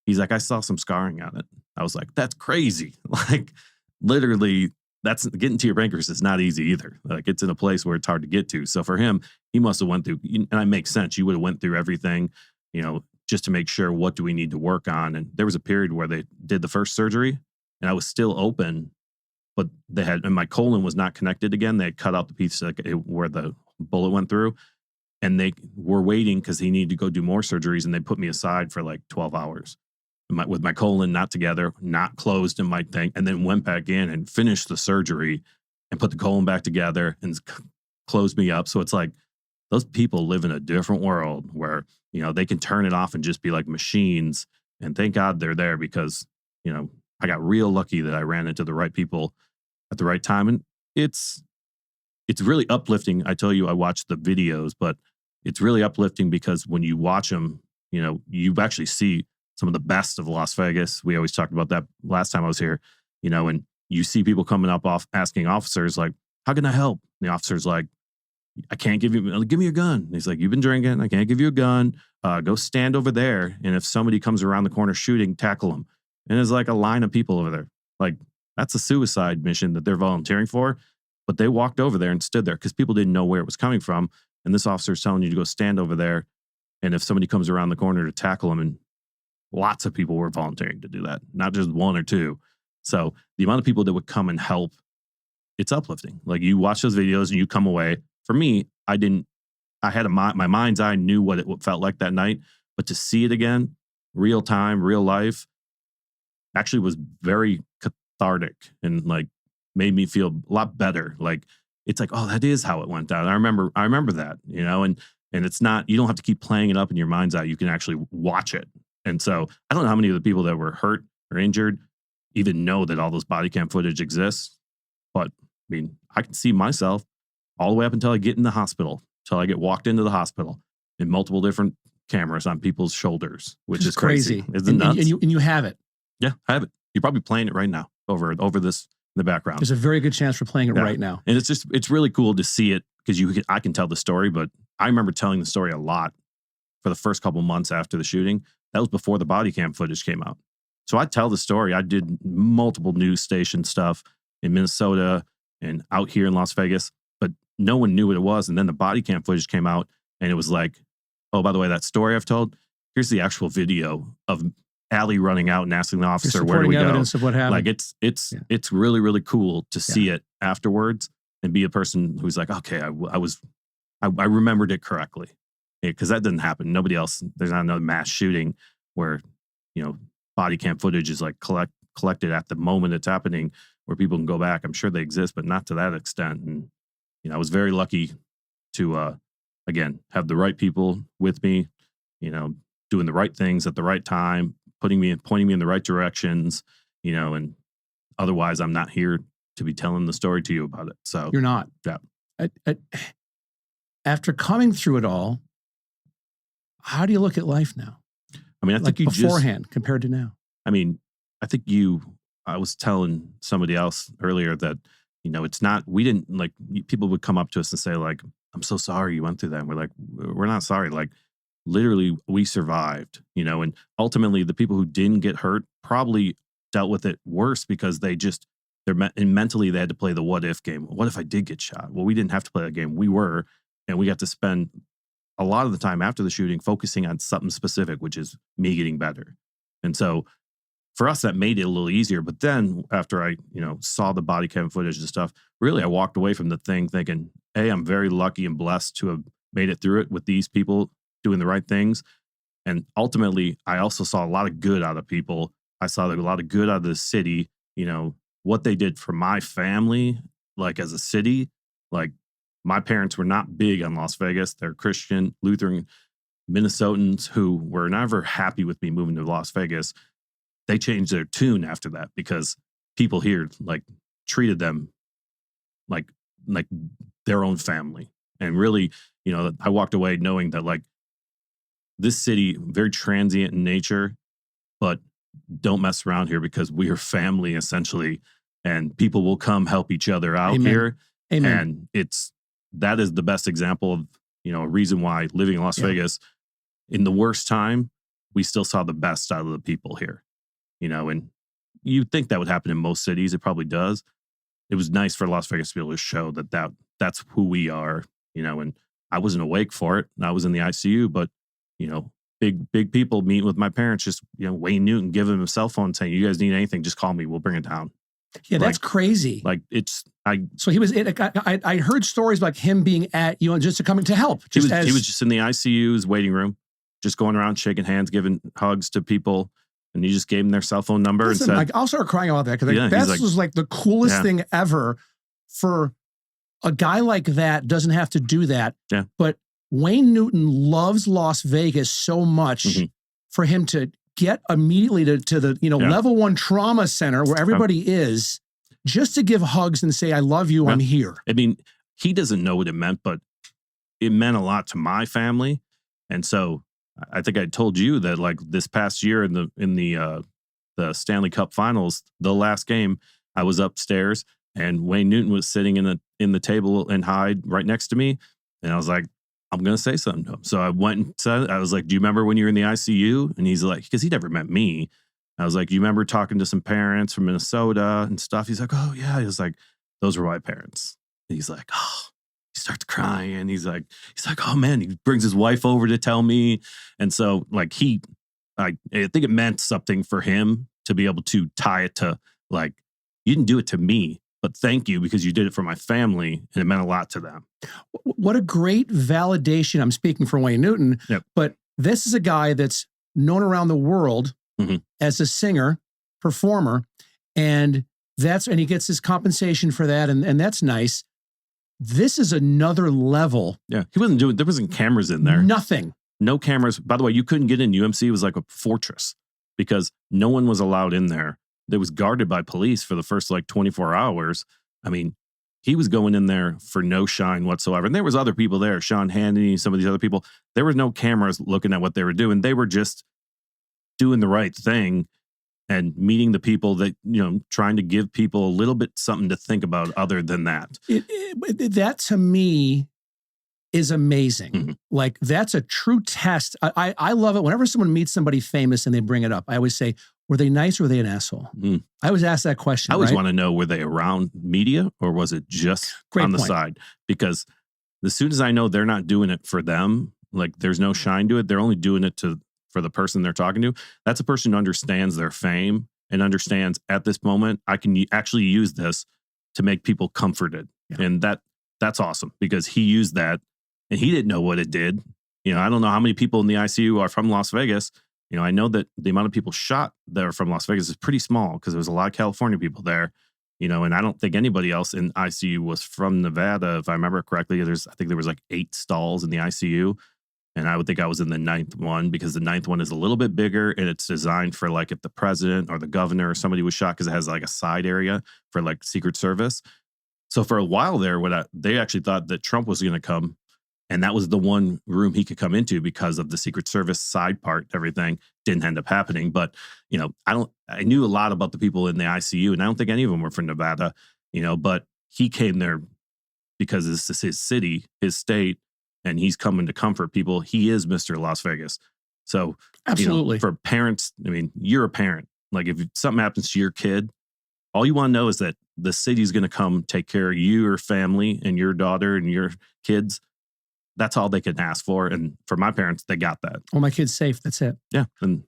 He's like, I saw some scarring on it. I was like, that's crazy. Like, literally, that's getting to your pancreas is not easy either. Like, it's in a place where it's hard to get to. So for him, he must have went through, and it makes sense. You would have went through everything, just to make sure, what do we need to work on? And there was a period where they did the first surgery and I was still open, but and my colon was not connected again. They had cut out the piece where the bullet went through, and they were waiting because he needed to go do more surgeries. And they put me aside for like 12 hours with my colon not together, not closed in my thing, and then went back in and finished the surgery and put the colon back together and closed me up. So it's like, those people live in a different world where, they can turn it off and just be like machines. And thank God they're there, because, I got real lucky that I ran into the right people at the right time. And it's really uplifting. I tell you, I watched the videos, but it's really uplifting because when you watch them, you actually see some of the best of Las Vegas. We always talked about that last time I was here, and you see people coming up asking officers, like, how can I help? And the officer's like, I can't give me a gun. And he's like, you've been drinking. I can't give you a gun. Go stand over there. And if somebody comes around the corner shooting, tackle them. And there's like a line of people over there. Like, that's a suicide mission that they're volunteering for. But they walked over there and stood there because people didn't know where it was coming from. And this officer's telling you to go stand over there. And if somebody comes around the corner, to tackle them. And lots of people were volunteering to do that, not just one or two. So the amount of people that would come and help, it's uplifting. Like, you watch those videos and you come away. For me, I had my mind's eye knew what it felt like that night, but to see it again, real time, real life, actually was very cathartic and like made me feel a lot better. Like, it's like, oh, that is how it went down. I remember that, and it's not, you don't have to keep playing it up in your mind's eye. You can actually watch it. And so I don't know how many of the people that were hurt or injured even know that all those body cam footage exists. But I can see myself all the way up until I get in the hospital, until I get walked into the hospital, in multiple different cameras on people's shoulders, which is crazy. Isn't it nuts? And you have it. Yeah, I have it. You're probably playing it right now over this in the background. There's a very good chance for playing it right now. And it's really cool to see it, because I can tell the story, but I remember telling the story a lot for the first couple months after the shooting. That was before the body cam footage came out. So I tell the story. I did multiple news station stuff in Minnesota and out here in Las Vegas, but no one knew what it was. And then the body cam footage came out, and it was like, oh, by the way, that story I've told, here's the actual video of Allie running out and asking the officer, where do we go? Evidence of what happened. Like, it's really, really cool to see it afterwards and be a person who's like, okay, I remembered it correctly. Because that doesn't happen. Nobody else, there's not another mass shooting where, body cam footage is like collected at the moment it's happening, where people can go back. I'm sure they exist, but not to that extent. And, I was very lucky to, again, have the right people with me, doing the right things at the right time, pointing me in the right directions, and otherwise I'm not here to be telling the story to you about it. So you're not. Yeah. After coming through it all, how do you look at life now? I think you beforehand compared to now. I think I was telling somebody else earlier that, it's not, we didn't, like, people would come up to us and say, like, I'm so sorry you went through that. And we're like, we're not sorry. Like, literally, we survived, and ultimately the people who didn't get hurt probably dealt with it worse because they just and mentally they had to play the what if game. What if I did get shot? Well, we didn't have to play that game. We were, and we got to spend a lot of the time after the shooting focusing on something specific, which is me getting better. And so for us, that made it a little easier. But then after I, saw the body cam footage and stuff, really I walked away from the thing thinking, hey, I'm very lucky and blessed to have made it through it with these people doing the right things. And ultimately, I also saw a lot of good out of people. I saw a lot of good out of the city, what they did for my family, like as a city. Like my parents were not big on Las Vegas. They're Christian, Lutheran, Minnesotans who were never happy with me moving to Las Vegas. They changed their tune after that because people here like treated them like their own family. And really, I walked away knowing that like this city, very transient in nature, but don't mess around here because we are family essentially, and people will come help each other out Amen. here. Amen. And that is the best example of, a reason why living in Las Vegas in the worst time, we still saw the best out of the people here, and you'd think that would happen in most cities. It probably does. It was nice for Las Vegas to be able to show that's who we are, and I wasn't awake for it. I was in the ICU, but, big people meeting with my parents, just, Wayne Newton giving him a cell phone saying, you guys need anything, just call me. We'll bring it down. Yeah, that's crazy. So he was, I heard stories like him being at, just coming to help. He was just in the ICU's waiting room, just going around, shaking hands, giving hugs to people. And he just gave them their cell phone number and said, I'll start crying about that because that was like the coolest thing ever for a guy like that. Doesn't have to do that. Yeah. But Wayne Newton loves Las Vegas so much for him to get immediately to the, level 1 trauma center where everybody is, just to give hugs and say, I love you. I'm here. I mean, he doesn't know what it meant, but it meant a lot to my family. And so I think I told you that like this past year in the Stanley Cup Finals, the last game, I was upstairs and Wayne Newton was sitting in the table and hide right next to me, and I was like, I'm gonna say something to him. So I went and said, I was like, do you remember when you were in the ICU? And he's like, because he never met me. I was like, you remember talking to some parents from Minnesota and stuff? He's like, oh yeah. He was like, those were my parents. And he's like, oh. He starts crying. He's like, oh man, he brings his wife over to tell me. And so like I think it meant something for him to be able to tie it to like, you didn't do it to me, but thank you because you did it for my family. And it meant a lot to them. What a great validation. I'm speaking for Wayne Newton, but this is a guy that's known around the world as a singer, performer, and he gets his compensation for that. And that's nice. This is another level. Yeah. There wasn't cameras in there. Nothing. No cameras. By the way, you couldn't get in. UMC was like a fortress because no one was allowed in there. It was guarded by police for the first like 24 hours. I mean, he was going in there for no shine whatsoever. And there was other people there, Sean Hannity, some of these other people. There was no cameras looking at what they were doing. They were just doing the right thing and meeting the people that, trying to give people a little bit something to think about other than that. That to me is amazing. Like that's a true test. I love it. Whenever someone meets somebody famous and they bring it up, I always say, were they nice or were they an asshole? I always ask that question. I always want to know, were they around media or was it just on the side? Because as soon as I know they're not doing it for them, like there's no shine to it, they're only doing it for the person they're talking to. That's a person who understands their fame and understands at this moment, I can actually use this to make people comforted. Yeah. And that's awesome because he used that and he didn't know what it did. I don't know how many people in the ICU are from Las Vegas. I know that the amount of people shot that are from Las Vegas is pretty small because there was a lot of California people there, and I don't think anybody else in ICU was from Nevada. If I remember correctly, I think there was like 8 stalls in the ICU. And I would think I was in the 9th one because the 9th one is a little bit bigger and it's designed for like if the president or the governor or somebody was shot because it has like a side area for like Secret Service. So for a while there, they actually thought that Trump was going to come and that was the one room he could come into because of the Secret Service side part. Everything didn't end up happening. But, I knew a lot about the people in the ICU and I don't think any of them were from Nevada, but he came there because this is his city, his state. And he's coming to comfort people. He is Mr. Las Vegas. So absolutely for parents, I mean, you're a parent. Like if something happens to your kid, all you want to know is that the city's going to come take care of your family and your daughter and your kids. That's all they can ask for. And for my parents, they got that. Well, my kid's safe. That's it. Yeah. And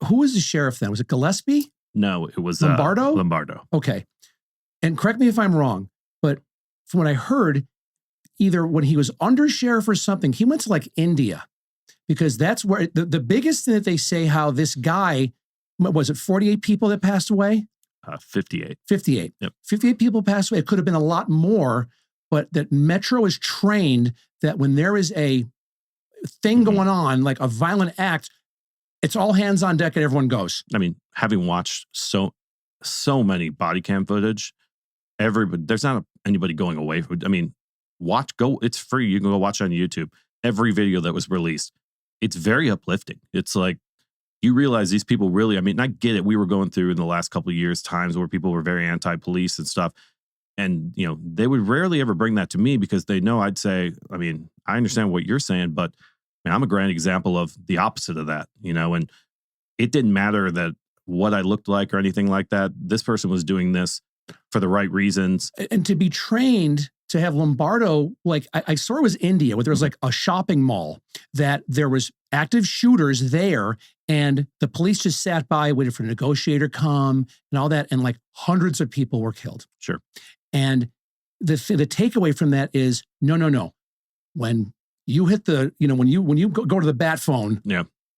who was the sheriff then? Was it Gillespie? no, it was Lombardo? Lombardo. Okay. And correct me if I'm wrong, but from what I heard, either when he was under sheriff or something, he went to like India, because that's where the biggest thing that they say, how this guy, was it 48 people that passed away? 58. 58. Yep. 58 people passed away. It could have been a lot more, but that Metro is trained that when there is a thing going on, like a violent act, it's all hands on deck and everyone goes. I mean, having watched so many body cam footage, there's not anybody going away. I mean, it's free. You can go watch on YouTube. Every video that was released, it's very uplifting. It's like, you realize these people really, I mean, I get it. We were going through in the last couple of years times where people were very anti-police and stuff. And, they would rarely ever bring that to me because they know I'd say, I mean, I understand what you're saying, but I'm a grand example of the opposite of that, and it didn't matter that what I looked like or anything like that. This person was doing this for the right reasons. And to be trained to have Lombardo, like I saw it was India, where there was like a shopping mall that there was active shooters there, and the police just sat by, waited for a negotiator come and all that, and like hundreds of people were killed. Sure. And the takeaway from that is no. When you hit when you go to the bat phone,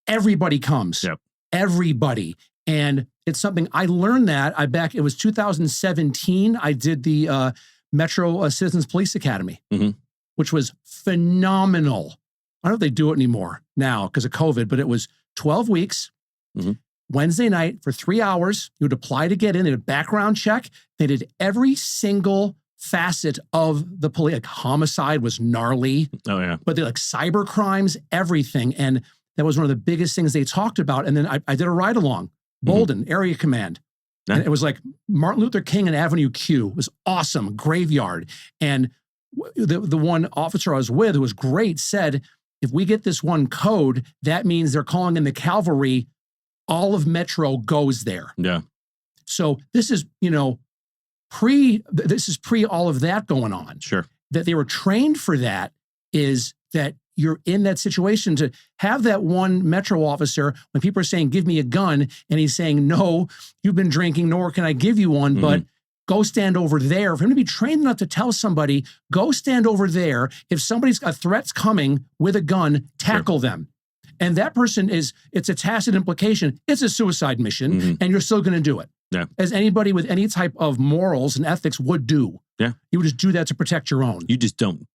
everybody comes. Yep. Everybody. And it's something I learned that it was 2017. I did the Metro Citizens Police Academy, which was phenomenal. I don't know if they do it anymore now because of COVID, but it was 12 weeks, Wednesday night for 3 hours. You would apply to get in. They did a background check. They did every single facet of the police. Like homicide was gnarly. Oh, yeah. But they like cyber crimes, everything. And that was one of the biggest things they talked about. And then I did a ride along, Bolden, Area Command. And it was like Martin Luther King and Avenue Q. It was awesome. Graveyard. And the one officer I was with, who was great, said, if we get this one code, that means they're calling in the cavalry. All of Metro goes there. Yeah. So this is, pre all of that going on. Sure. That they were trained for that is that you're in that situation to have that one Metro officer when people are saying, give me a gun. And he's saying, no, you've been drinking, nor can I give you one, but go stand over there. For him to be trained enough to tell somebody, go stand over there. If a threat's coming with a gun, tackle them. And that person it's a tacit implication. It's a suicide mission and you're still going to do it. Yeah. As anybody with any type of morals and ethics would do. Yeah. You would just do that to protect your own. You just don't,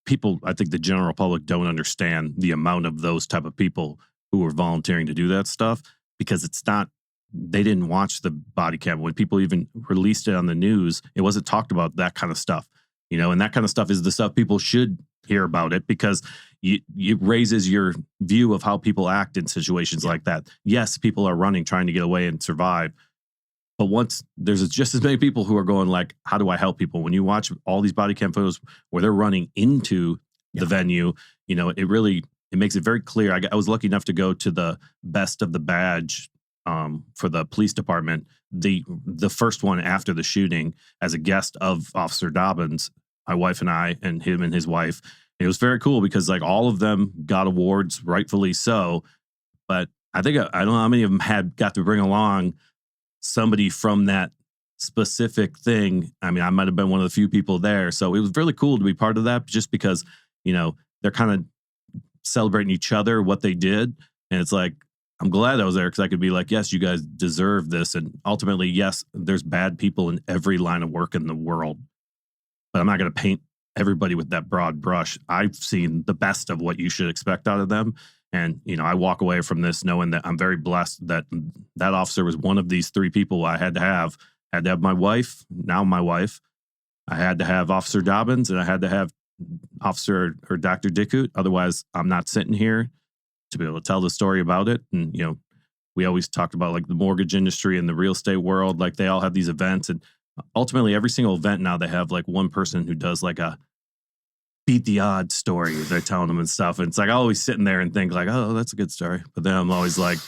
I think the general public don't understand the amount of those type of people who are volunteering to do that stuff, because they didn't watch the body cam. When people even released it on the news, it wasn't talked about, that kind of stuff, and that kind of stuff is the stuff people should hear about it, because it raises your view of how people act in situations like that. Yes, people are running, trying to get away and survive. But once there's just as many people who are going like, how do I help people? When you watch all these body cam photos where they're running into the venue, it makes it very clear. I was lucky enough to go to the Best of the Badge for the police department, the first one after the shooting, as a guest of Officer Dobbins, my wife and I, and him and his wife. And it was very cool because like all of them got awards, rightfully so. But I think I don't know how many of them got to bring along somebody from that specific thing. I mean, I might have been one of the few people there. So it was really cool to be part of that, just because, they're kind of celebrating each other, what they did. And it's like, I'm glad I was there because I could be like, yes, you guys deserve this. And ultimately, yes, there's bad people in every line of work in the world, but I'm not going to paint everybody with that broad brush. I've seen the best of what you should expect out of them. And, I walk away from this knowing that I'm very blessed that that officer was one of these three people I had to have. I had to have my wife, now my wife. I had to have Officer Dobbins, and I had to have Officer or Dr. Dickut. Otherwise, I'm not sitting here to be able to tell the story about it. And, we always talked about like the mortgage industry and the real estate world. Like they all have these events, and ultimately every single event now they have like one person who does like a beat the odds story they're telling them and stuff. And it's like, I always sitting there and think like, oh, that's a good story. But then I'm always like,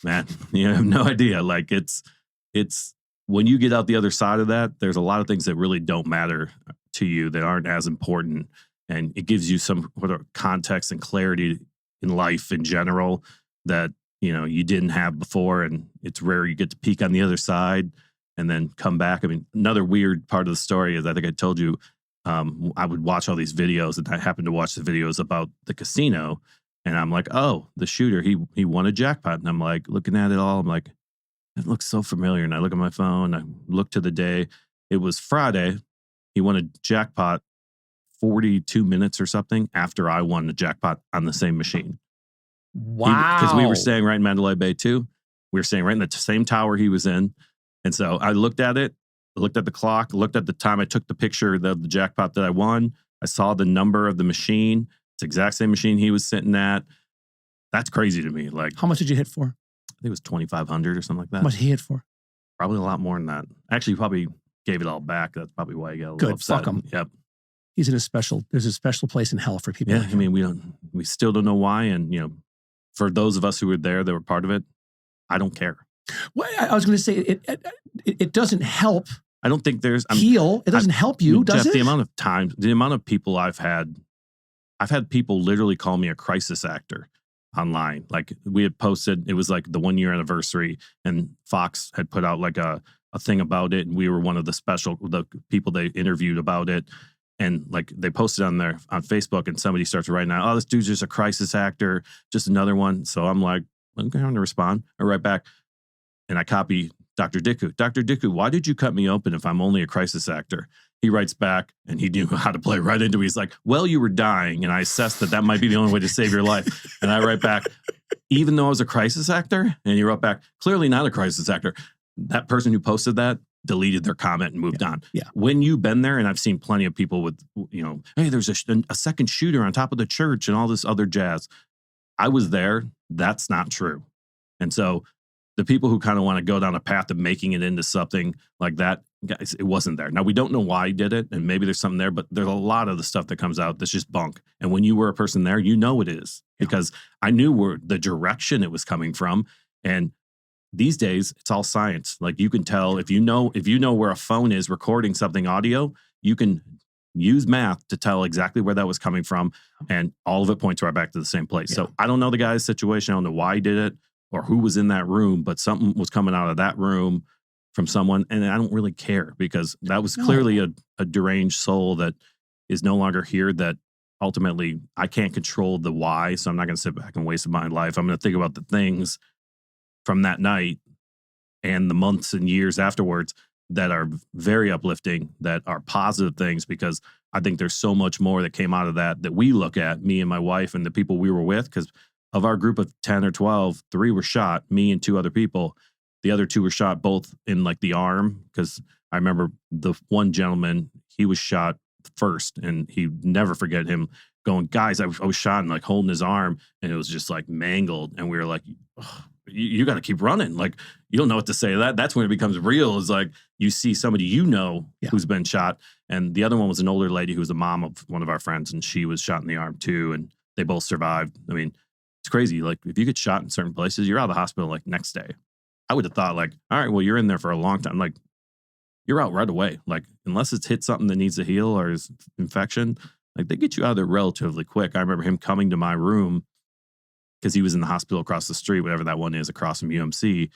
man, you have no idea. Like it's when you get out the other side of that, there's a lot of things that really don't matter to you that aren't as important. And it gives you some context and clarity in life in general that, you didn't have before. And it's rare you get to peek on the other side and then come back. I mean, another weird part of the story is I think I told you, I would watch all these videos, and I happened to watch the videos about the casino. And I'm like, oh, the shooter, he won a jackpot. And I'm like, looking at it all, I'm like, it looks so familiar. And I look at my phone, I look to the day. It was Friday. He won a jackpot 42 minutes or something after I won the jackpot on the same machine. Wow. Because we were staying right in Mandalay Bay too. We were staying right in the same tower he was in. And so I looked at it, looked at the clock, looked at the time I took the picture of the jackpot that I won. I saw the number of the machine. It's the exact same machine he was sitting at. That's crazy to me. Like, how much did you hit for? I think it was 2,500 or something like that. How much he hit for? Probably a lot more than that. Actually, he probably gave it all back. That's probably why he got a little upset. Fuck him. Yep. He's in there's a special place in hell for people. Yeah, like I mean, we still don't know why. And, for those of us who were there that were part of it, I don't care. Well, I was going to say it doesn't help. I don't think there's heal. It doesn't help you, does Jeff, it? The amount of people I've had people literally call me a crisis actor online. Like, we had posted, it was like the 1 year anniversary, and Fox had put out like a thing about it, and we were one of the people they interviewed about it. And like, they posted on Facebook, and somebody starts writing out, oh, this dude's just a crisis actor, just another one. So I'm like, okay, I'm going to respond. I write back, and I copy Dr. Dicku. Dr. Dicku, why did you cut me open if I'm only a crisis actor? He writes back, and he knew how to play right into it. He's like, well, you were dying, and I assessed that might be the only way to save your life. And I write back, even though I was a crisis actor? And he wrote back, clearly not a crisis actor. That person who posted that deleted their comment and moved on. Yeah. When you've been there, and I've seen plenty of people with, hey, there's a second shooter on top of the church and all this other jazz. I was there. That's not true. And so the people who kind of want to go down a path of making it into something like that, guys, it wasn't there. Now, we don't know why he did it, and maybe there's something there, but there's a lot of the stuff that comes out that's just bunk. And when you were a person there, it is, because I knew where the direction it was coming from. And these days, it's all science. Like, you can tell if you know where a phone is recording something audio, you can use math to tell exactly where that was coming from, and all of it points right back to the same place. Yeah. So I don't know the guy's situation. I don't know why he did it or who was in that room, but something was coming out of that room from someone, and I don't really care, because that was clearly a deranged soul that is no longer here, that ultimately I can't control the why, so I'm not going to sit back and waste my life. I'm going to think about the things from that night and the months and years afterwards that are very uplifting, that are positive things, because I think there's so much more that came out of that we look at, me and my wife and the people we were with, because of our group of 10 or 12, 3 were shot, me and 2 other people. The other 2 were shot both in like the arm, because I remember the one gentleman, he was shot first, and he never forget him going, guys, I was shot, and like holding his arm, and it was just like mangled. And we were like, you got to keep running. Like, you don't know what to say to that. That's when it becomes real. Is like, you see somebody who's been shot. And the other one was an older lady who was the mom of one of our friends, and she was shot in the arm too, and they both survived. I mean, it's crazy. Like, if you get shot in certain places, you're out of the hospital like next day. I would have thought like, all right, well, you're in there for a long time. Like, you're out right away. Like, unless it's hit something that needs to heal or is infection, like, they get you out of there relatively quick. I remember him coming to my room, because he was in the hospital across the street, whatever that one is, across from UMC,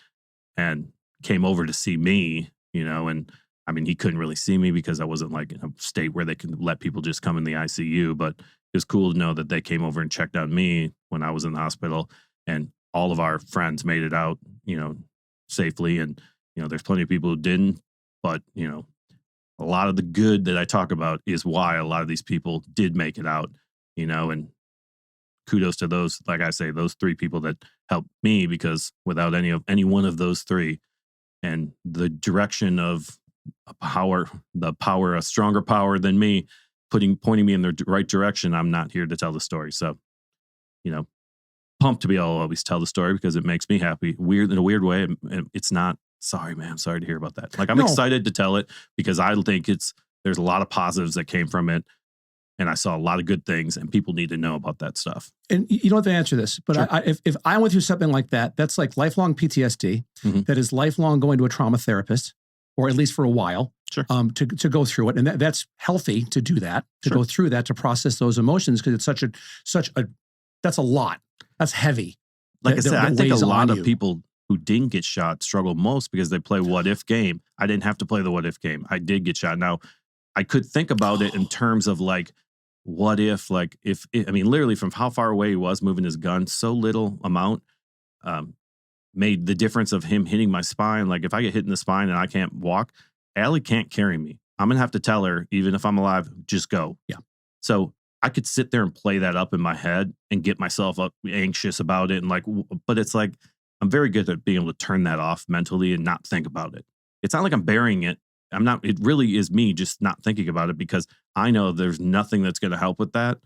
and came over to see me, and I mean, he couldn't really see me because I wasn't like in a state where they can let people just come in the ICU, but it was cool to know that they came over and checked on me when I was in the hospital, and all of our friends made it out, safely. And, there's plenty of people who didn't, but, a lot of the good that I talk about is why a lot of these people did make it out, and kudos to those, like I say, those 3 people that helped me, because without any one of those 3, and the direction of a stronger power than me, pointing me in the right direction, I'm not here to tell the story. So, pumped to be able to always tell the story, because it makes me happy. In a weird way. It's not, sorry, man, sorry to hear about that. Like, I'm excited to tell it, because I think there's a lot of positives that came from it. And I saw a lot of good things, and people need to know about that stuff. And you don't have to answer this, but Sure. if I went through something like that, that's like lifelong PTSD. Mm-hmm. That is lifelong going to a trauma therapist. or at least for a while, Sure. To go through it. And that's healthy to do that, to go through that, to process those emotions, because it's such a, that's a lot. That's heavy. Like I said, I think a lot of people who didn't get shot struggle most because they play what if game. I didn't have to play the what if game. I did get shot. Now, I could think about it in terms of like, what if, like, I mean, literally from how far away he was moving his gun, so little amount made the difference of him hitting my spine. Like, if I get hit in the spine and I can't walk, Allie can't carry me. I'm going to have to tell her, even if I'm alive, just go. Yeah. So I could sit there and play that up in my head and get myself up anxious about it. And like, but it's like, I'm very good at being able to turn that off mentally and not think about it. It's not like I'm burying it. I'm not, it really is me just not thinking about it, because I know there's nothing that's going to help with that.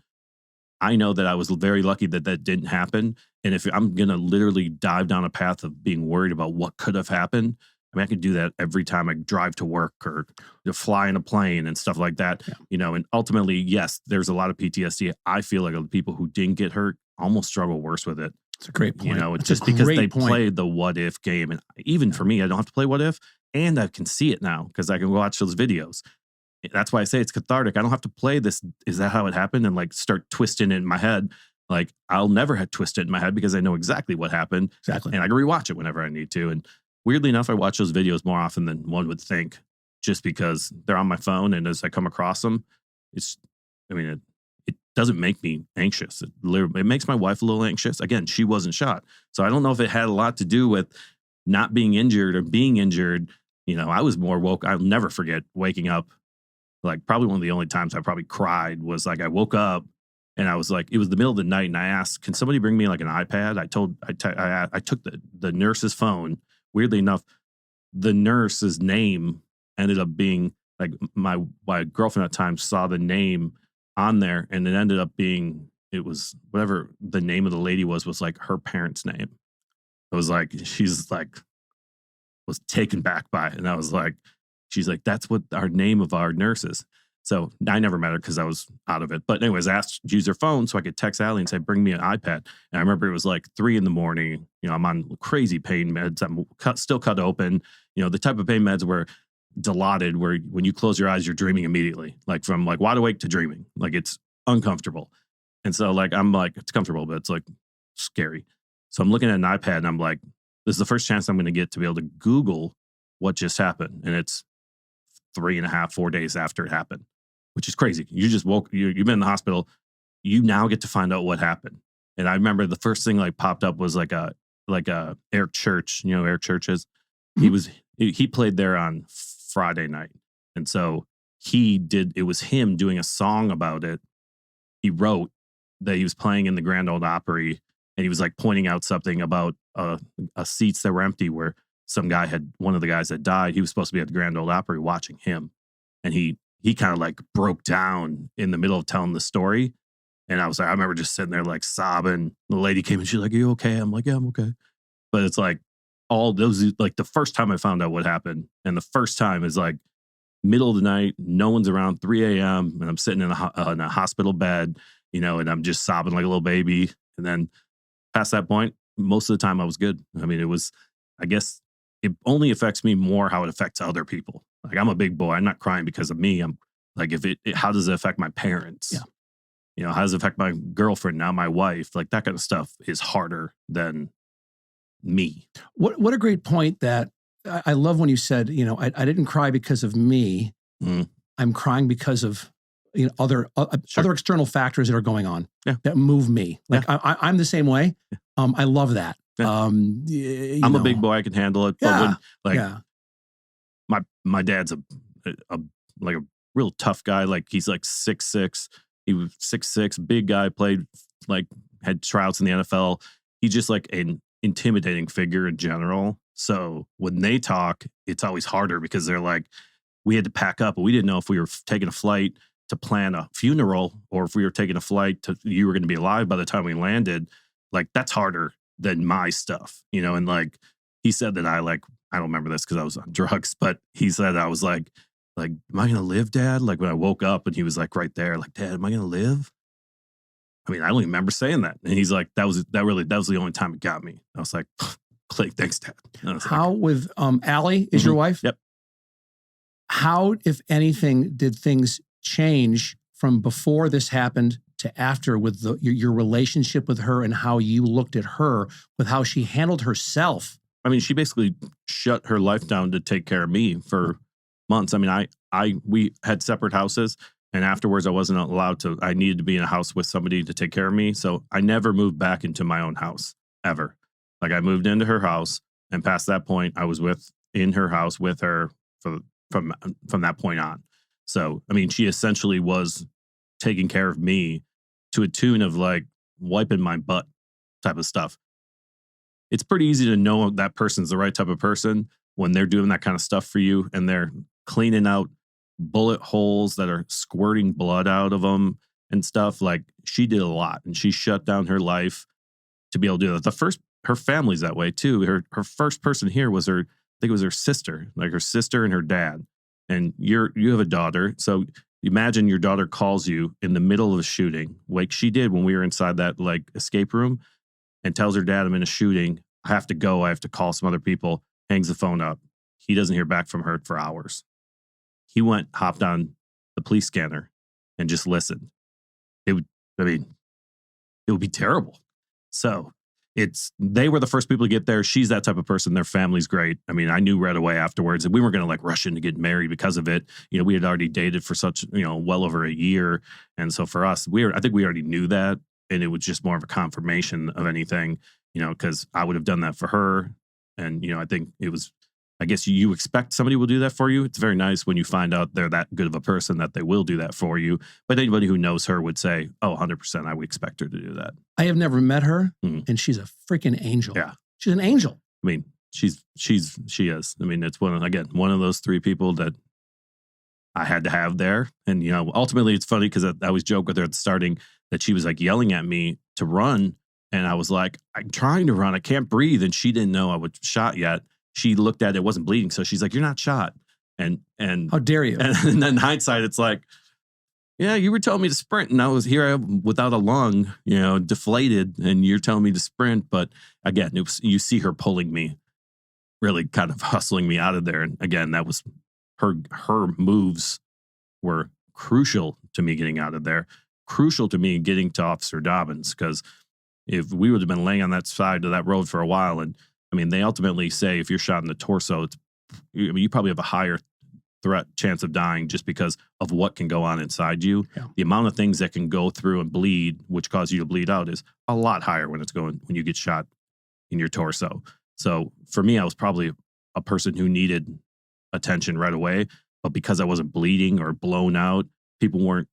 I know that I was very lucky that that didn't happen. And if I'm going to literally dive down a path of being worried about what could have happened, I mean, I could do that every time I drive to work or fly in a plane and stuff like that, you know, and ultimately, yes, there's a lot of PTSD. I feel like the people who didn't get hurt almost struggle worse with it. It's a great point. You know, it's just because they played the what if game. And even for me, I don't have to play what if, and I can see it now because I can watch those videos. That's why I say it's cathartic. I don't have to play this. Is that how it happened? And like start twisting it in my head. Like I'll never have twisted it in my head because I know exactly what happened. Exactly. And I can rewatch it whenever I need to. And weirdly enough, I watch those videos more often than one would think, just because they're on my phone. And as I come across them, it's, I mean, it doesn't make me anxious. It makes my wife a little anxious. Again, she wasn't shot. So I don't know if it had a lot to do with not being injured or being injured. You know, I was more woke. I'll never forget waking up. Like probably one of the only times I probably cried was like I woke up and I was like, it was the middle of the night and I asked, can somebody bring me like an iPad? I took the nurse's phone. Weirdly enough, the nurse's name ended up being like my girlfriend at the time saw the name on there, and it ended up being, it was whatever the name of the lady was like her parents' name. It was like, she's like, was taken back by it. And I was like, she's like, that's what our name of our nurse is. So I never met her because I was out of it. But anyways, I asked to use her phone so I could text Allie and say, bring me an iPad. And I remember it was like 3 a.m. You know, I'm on crazy pain meds. I'm still cut open. You know, the type of pain meds where Dilaudid, where when you close your eyes, you're dreaming immediately. Like from like wide awake to dreaming. Like it's uncomfortable. And so like, I'm like, it's comfortable, but it's like scary. So I'm looking at an iPad and I'm like, this is the first chance I'm going to get to be able to Google what just happened. And it's 3.5, 4 days after it happened, which is crazy. You just woke, you've been in the hospital. You now get to find out what happened. And I remember the first thing like popped up was like a Eric Church, you know, who Eric Church is. He played there on Friday night. And so it was him doing a song about it. He wrote that he was playing in the Grand Ole Opry and he was like pointing out something about seats that were empty where one of the guys had died. He was supposed to be at the Grand Ole Opry watching him. And he kind of like broke down in the middle of telling the story. And I was like, I remember just sitting there like sobbing. The lady came and she's like, are you okay? I'm like, yeah, I'm okay. But it's like all those, like the first time I found out what happened. And the first time is like middle of the night, no one's around, 3 a.m. And I'm sitting in a hospital bed, you know, and I'm just sobbing like a little baby. And then past that point, most of the time I was good. I mean, I guess it only affects me more how it affects other people. Like I'm a big boy. I'm not crying because of me. I'm like, how does it affect my parents? Yeah. You know, how does it affect my girlfriend, now my wife? Like that kind of stuff is harder than me. What a great point that I love when you said, you know, I didn't cry because of me. I'm crying because of, you know, other external factors that are going on that move me. Like I'm the same way. I love that. Yeah. I'm a big boy. I can handle it. But when my dad's a real tough guy. Like he's like 6'6". He was 6'6", big guy, had tryouts in the NFL. He's just like an intimidating figure in general. So when they talk, it's always harder because they're like, we had to pack up, but we didn't know if we were taking a flight to plan a funeral or if we were taking a flight you were going to be alive by the time we landed. Like that's harder than my stuff, you know? And like, he said that I don't remember this because I was on drugs, but he said I was like, am I going to live, Dad? Like when I woke up and he was like right there, like, Dad, am I going to live? I mean, I don't even remember saying that. And he's like, that was the only time it got me. I was like, click, thanks, Dad. How with Allie is your wife? Yep. How, if anything, did things change from before this happened to after with your relationship with her and how you looked at her with how she handled herself? I mean, she basically shut her life down to take care of me for months. I mean, we had separate houses, and afterwards I wasn't allowed to. I needed to be in a house with somebody to take care of me. So I never moved back into my own house ever. Like, I moved into her house, and past that point I was in her house with her from that point on. So, I mean, she essentially was taking care of me to a tune of like wiping my butt type of stuff. It's pretty easy to know that person's the right type of person when they're doing that kind of stuff for you, and they're cleaning out bullet holes that are squirting blood out of them and stuff. Like, she did a lot, and she shut down her life to be able to do that. Her family's that way too. Her first person here was I think it was her sister, like her sister and her dad. And you have a daughter, so imagine your daughter calls you in the middle of a shooting, like she did when we were inside that like escape room, and tells her dad, I'm in a shooting. I have to go. I have to call some other people. Hangs the phone up. He doesn't hear back from her for hours. He hopped on the police scanner and just listened. It would be terrible. So they were the first people to get there. She's that type of person. Their family's great. I mean, I knew right away afterwards, and we weren't going to like rush in to get married because of it. You know, we had already dated for such, well over a year. And so for us, I think we already knew that. And it was just more of a confirmation of anything, because I would have done that for her. And, I think I guess you expect somebody will do that for you. It's very nice when you find out they're that good of a person that they will do that for you. But anybody who knows her would say, oh, 100%, I would expect her to do that. I have never met her, and she's a freaking angel. Yeah. She's an angel. I mean, she is. I mean, it's one of those three people that I had to have there. And, ultimately it's funny because I always joke with her at the starting that she was like yelling at me to run. And I was like, I'm trying to run. I can't breathe. And she didn't know I was shot yet. She looked at it, wasn't bleeding. So she's like, you're not shot. And how dare you? And then in hindsight, it's like, yeah, you were telling me to sprint, and I was here without a lung, deflated, and you're telling me to sprint. But again, you see her pulling me, really kind of hustling me out of there. And again, that was her moves were crucial to me getting out of there, crucial to me getting to Officer Dobbins, because if we would have been laying on that side of that road for a while, and I mean, they ultimately say if you're shot in the torso, you probably have a higher chance of dying just because of what can go on inside you. Yeah. The amount of things that can go through and bleed, which cause you to bleed out, is a lot higher when you get shot in your torso. So for me, I was probably a person who needed attention right away, but because I wasn't bleeding or blown out, people weren't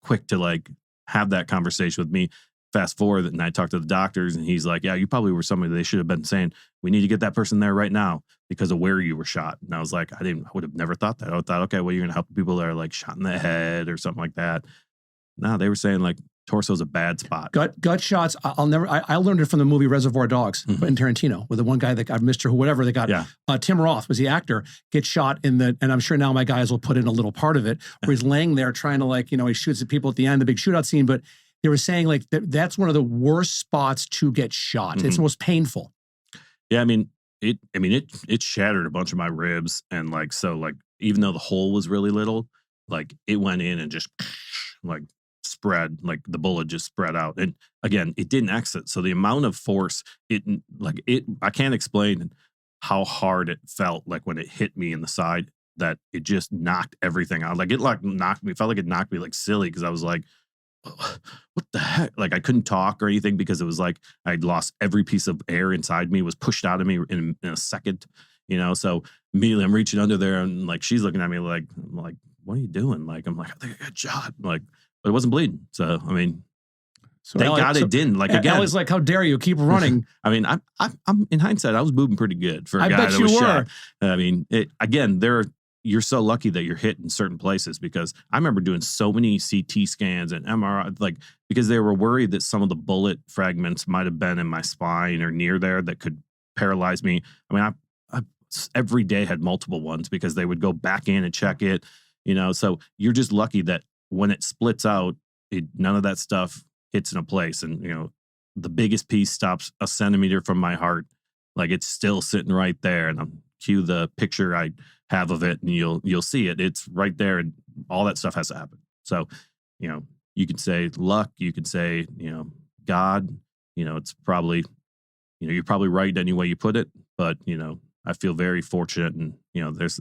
quick to like have that conversation with me. Fast forward, and I talked to the doctors, and he's like, yeah, you probably were somebody they should have been saying, we need to get that person there right now because of where you were shot. And I was like, I would have never thought that. I thought, okay, well, you're going to help people that are like shot in the head or something like that. No, they were saying like torso's a bad spot. Gut shots. I learned it from the movie Reservoir Dogs in Tarantino, with the one guy that got Mr. Whoever that got, Tim Roth was the actor, gets shot and I'm sure now my guys will put in a little part of it where he's laying there trying to he shoots at people at the end, the big shootout scene, but they were saying like that's one of the worst spots to get shot. Mm-hmm. It's the most painful. Yeah, I mean, it shattered a bunch of my ribs, and like even though the hole was really little, like it went in and just like spread, like the bullet just spread out. And again, it didn't exit. So the amount of force, I can't explain how hard it felt like when it hit me in the side, that it just knocked everything out. Like it knocked me. It felt like it knocked me like silly because I was like, what the heck? Like I couldn't talk or anything because it was like I'd lost every piece of air inside me, was pushed out of me in a second, so immediately I'm reaching under there and like she's looking at me like, I'm like, what are you doing? Like, I'm like, I think I got shot. Like, but it wasn't bleeding. So, I mean, thank God it didn't. Like again, Ellie's like, how dare you keep running? I mean, I'm in hindsight, I was moving pretty good for a guy that was shot. I mean, you're so lucky that you're hit in certain places, because I remember doing so many CT scans and MRI, because they were worried that some of the bullet fragments might have been in my spine or near there that could paralyze me. I mean, I every day had multiple ones because they would go back in and check it, so you're just lucky that when it splits out, none of that stuff hits in a place. And, the biggest piece stops a centimeter from my heart. Like it's still sitting right there. And I'm cue the picture I have of it, and you'll see it. It's right there, and all that stuff has to happen. So, you could say luck, you could say, God, it's probably, you're probably right any way you put it, but, I feel very fortunate. And, there's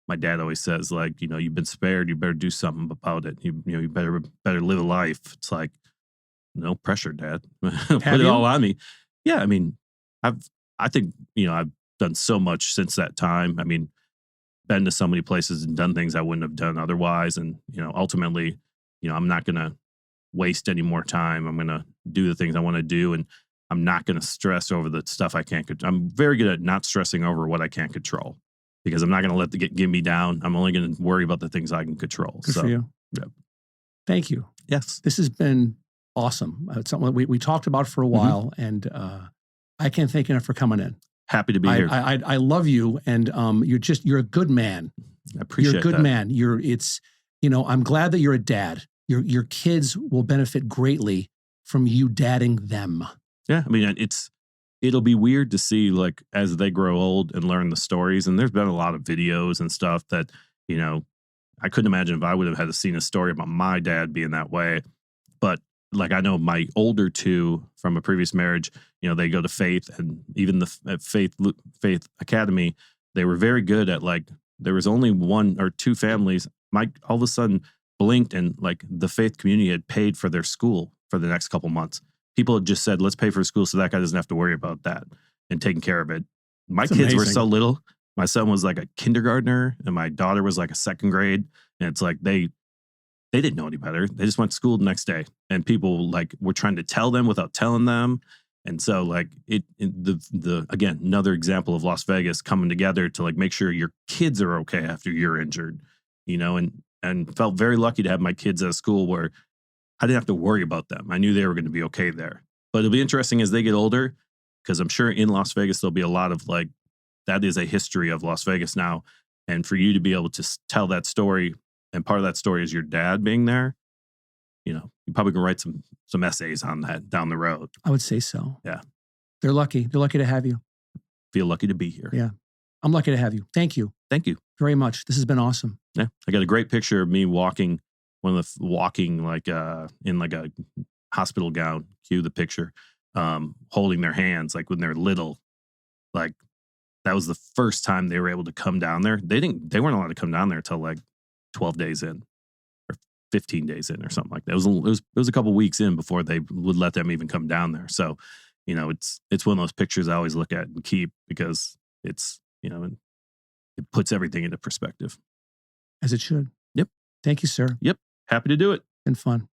my dad always says, like, you've been spared, you better do something about it. You better live a life. It's like, no pressure, Dad. Put it all on me. Yeah. I mean, I think, I've done so much since that time. I mean, been to so many places and done things I wouldn't have done otherwise. And, ultimately, I'm not going to waste any more time. I'm going to do the things I want to do. And I'm not going to stress over the stuff I can't control. I'm very good at not stressing over what I can't control, because I'm not going to let it get me down. I'm only going to worry about the things I can control. Good for you. Yeah. Thank you. Yes. This has been awesome. It's something we talked about for a while, and I can't thank you enough for coming in. Happy to be here. I love you, and you're a good man. I appreciate that. You're a good man. I'm glad that you're a dad. Your kids will benefit greatly from you dadding them. Yeah, I mean, it'll be weird to see, like, as they grow old and learn the stories. And there's been a lot of videos and stuff that, I couldn't imagine if I would have had to seen a story about my dad being that way. But like, I know my older two from a previous marriage, they go to Faith, and even the Faith Academy, they were very good at, like, there was only one or two families. Mike all of a sudden blinked, and like the Faith community had paid for their school for the next couple months. People had just said, let's pay for school so that guy doesn't have to worry about that, and taking care of it. My kids were so little. My son was like a kindergartner, and my daughter was like a second grade. And it's like, they didn't know any better. They just went to school the next day, and people like were trying to tell them without telling them. And so like again, another example of Las Vegas coming together to like make sure your kids are okay after you're injured, and felt very lucky to have my kids at a school where I didn't have to worry about them. I knew they were going to be okay there. But it'll be interesting as they get older, because I'm sure in Las Vegas, there'll be a lot of like, that is a history of Las Vegas now. And for you to be able to tell that story, and part of that story is your dad being there, you probably can write some essays on that down the road. I would say so. Yeah. They're lucky. They're lucky to have you. Feel lucky to be here. Yeah. I'm lucky to have you. Thank you. Thank you very much. This has been awesome. Yeah. I got a great picture of me walking like in like a hospital gown. Cue the picture, holding their hands like when they're little. Like, that was the first time they were able to come down there. They weren't allowed to come down there until like 12 days in or 15 days in or something like that. It was a couple weeks in before they would let them even come down there. So, it's one of those pictures I always look at and keep, because it's, it puts everything into perspective. As it should. Yep. Thank you, sir. Yep. Happy to do it. Been fun.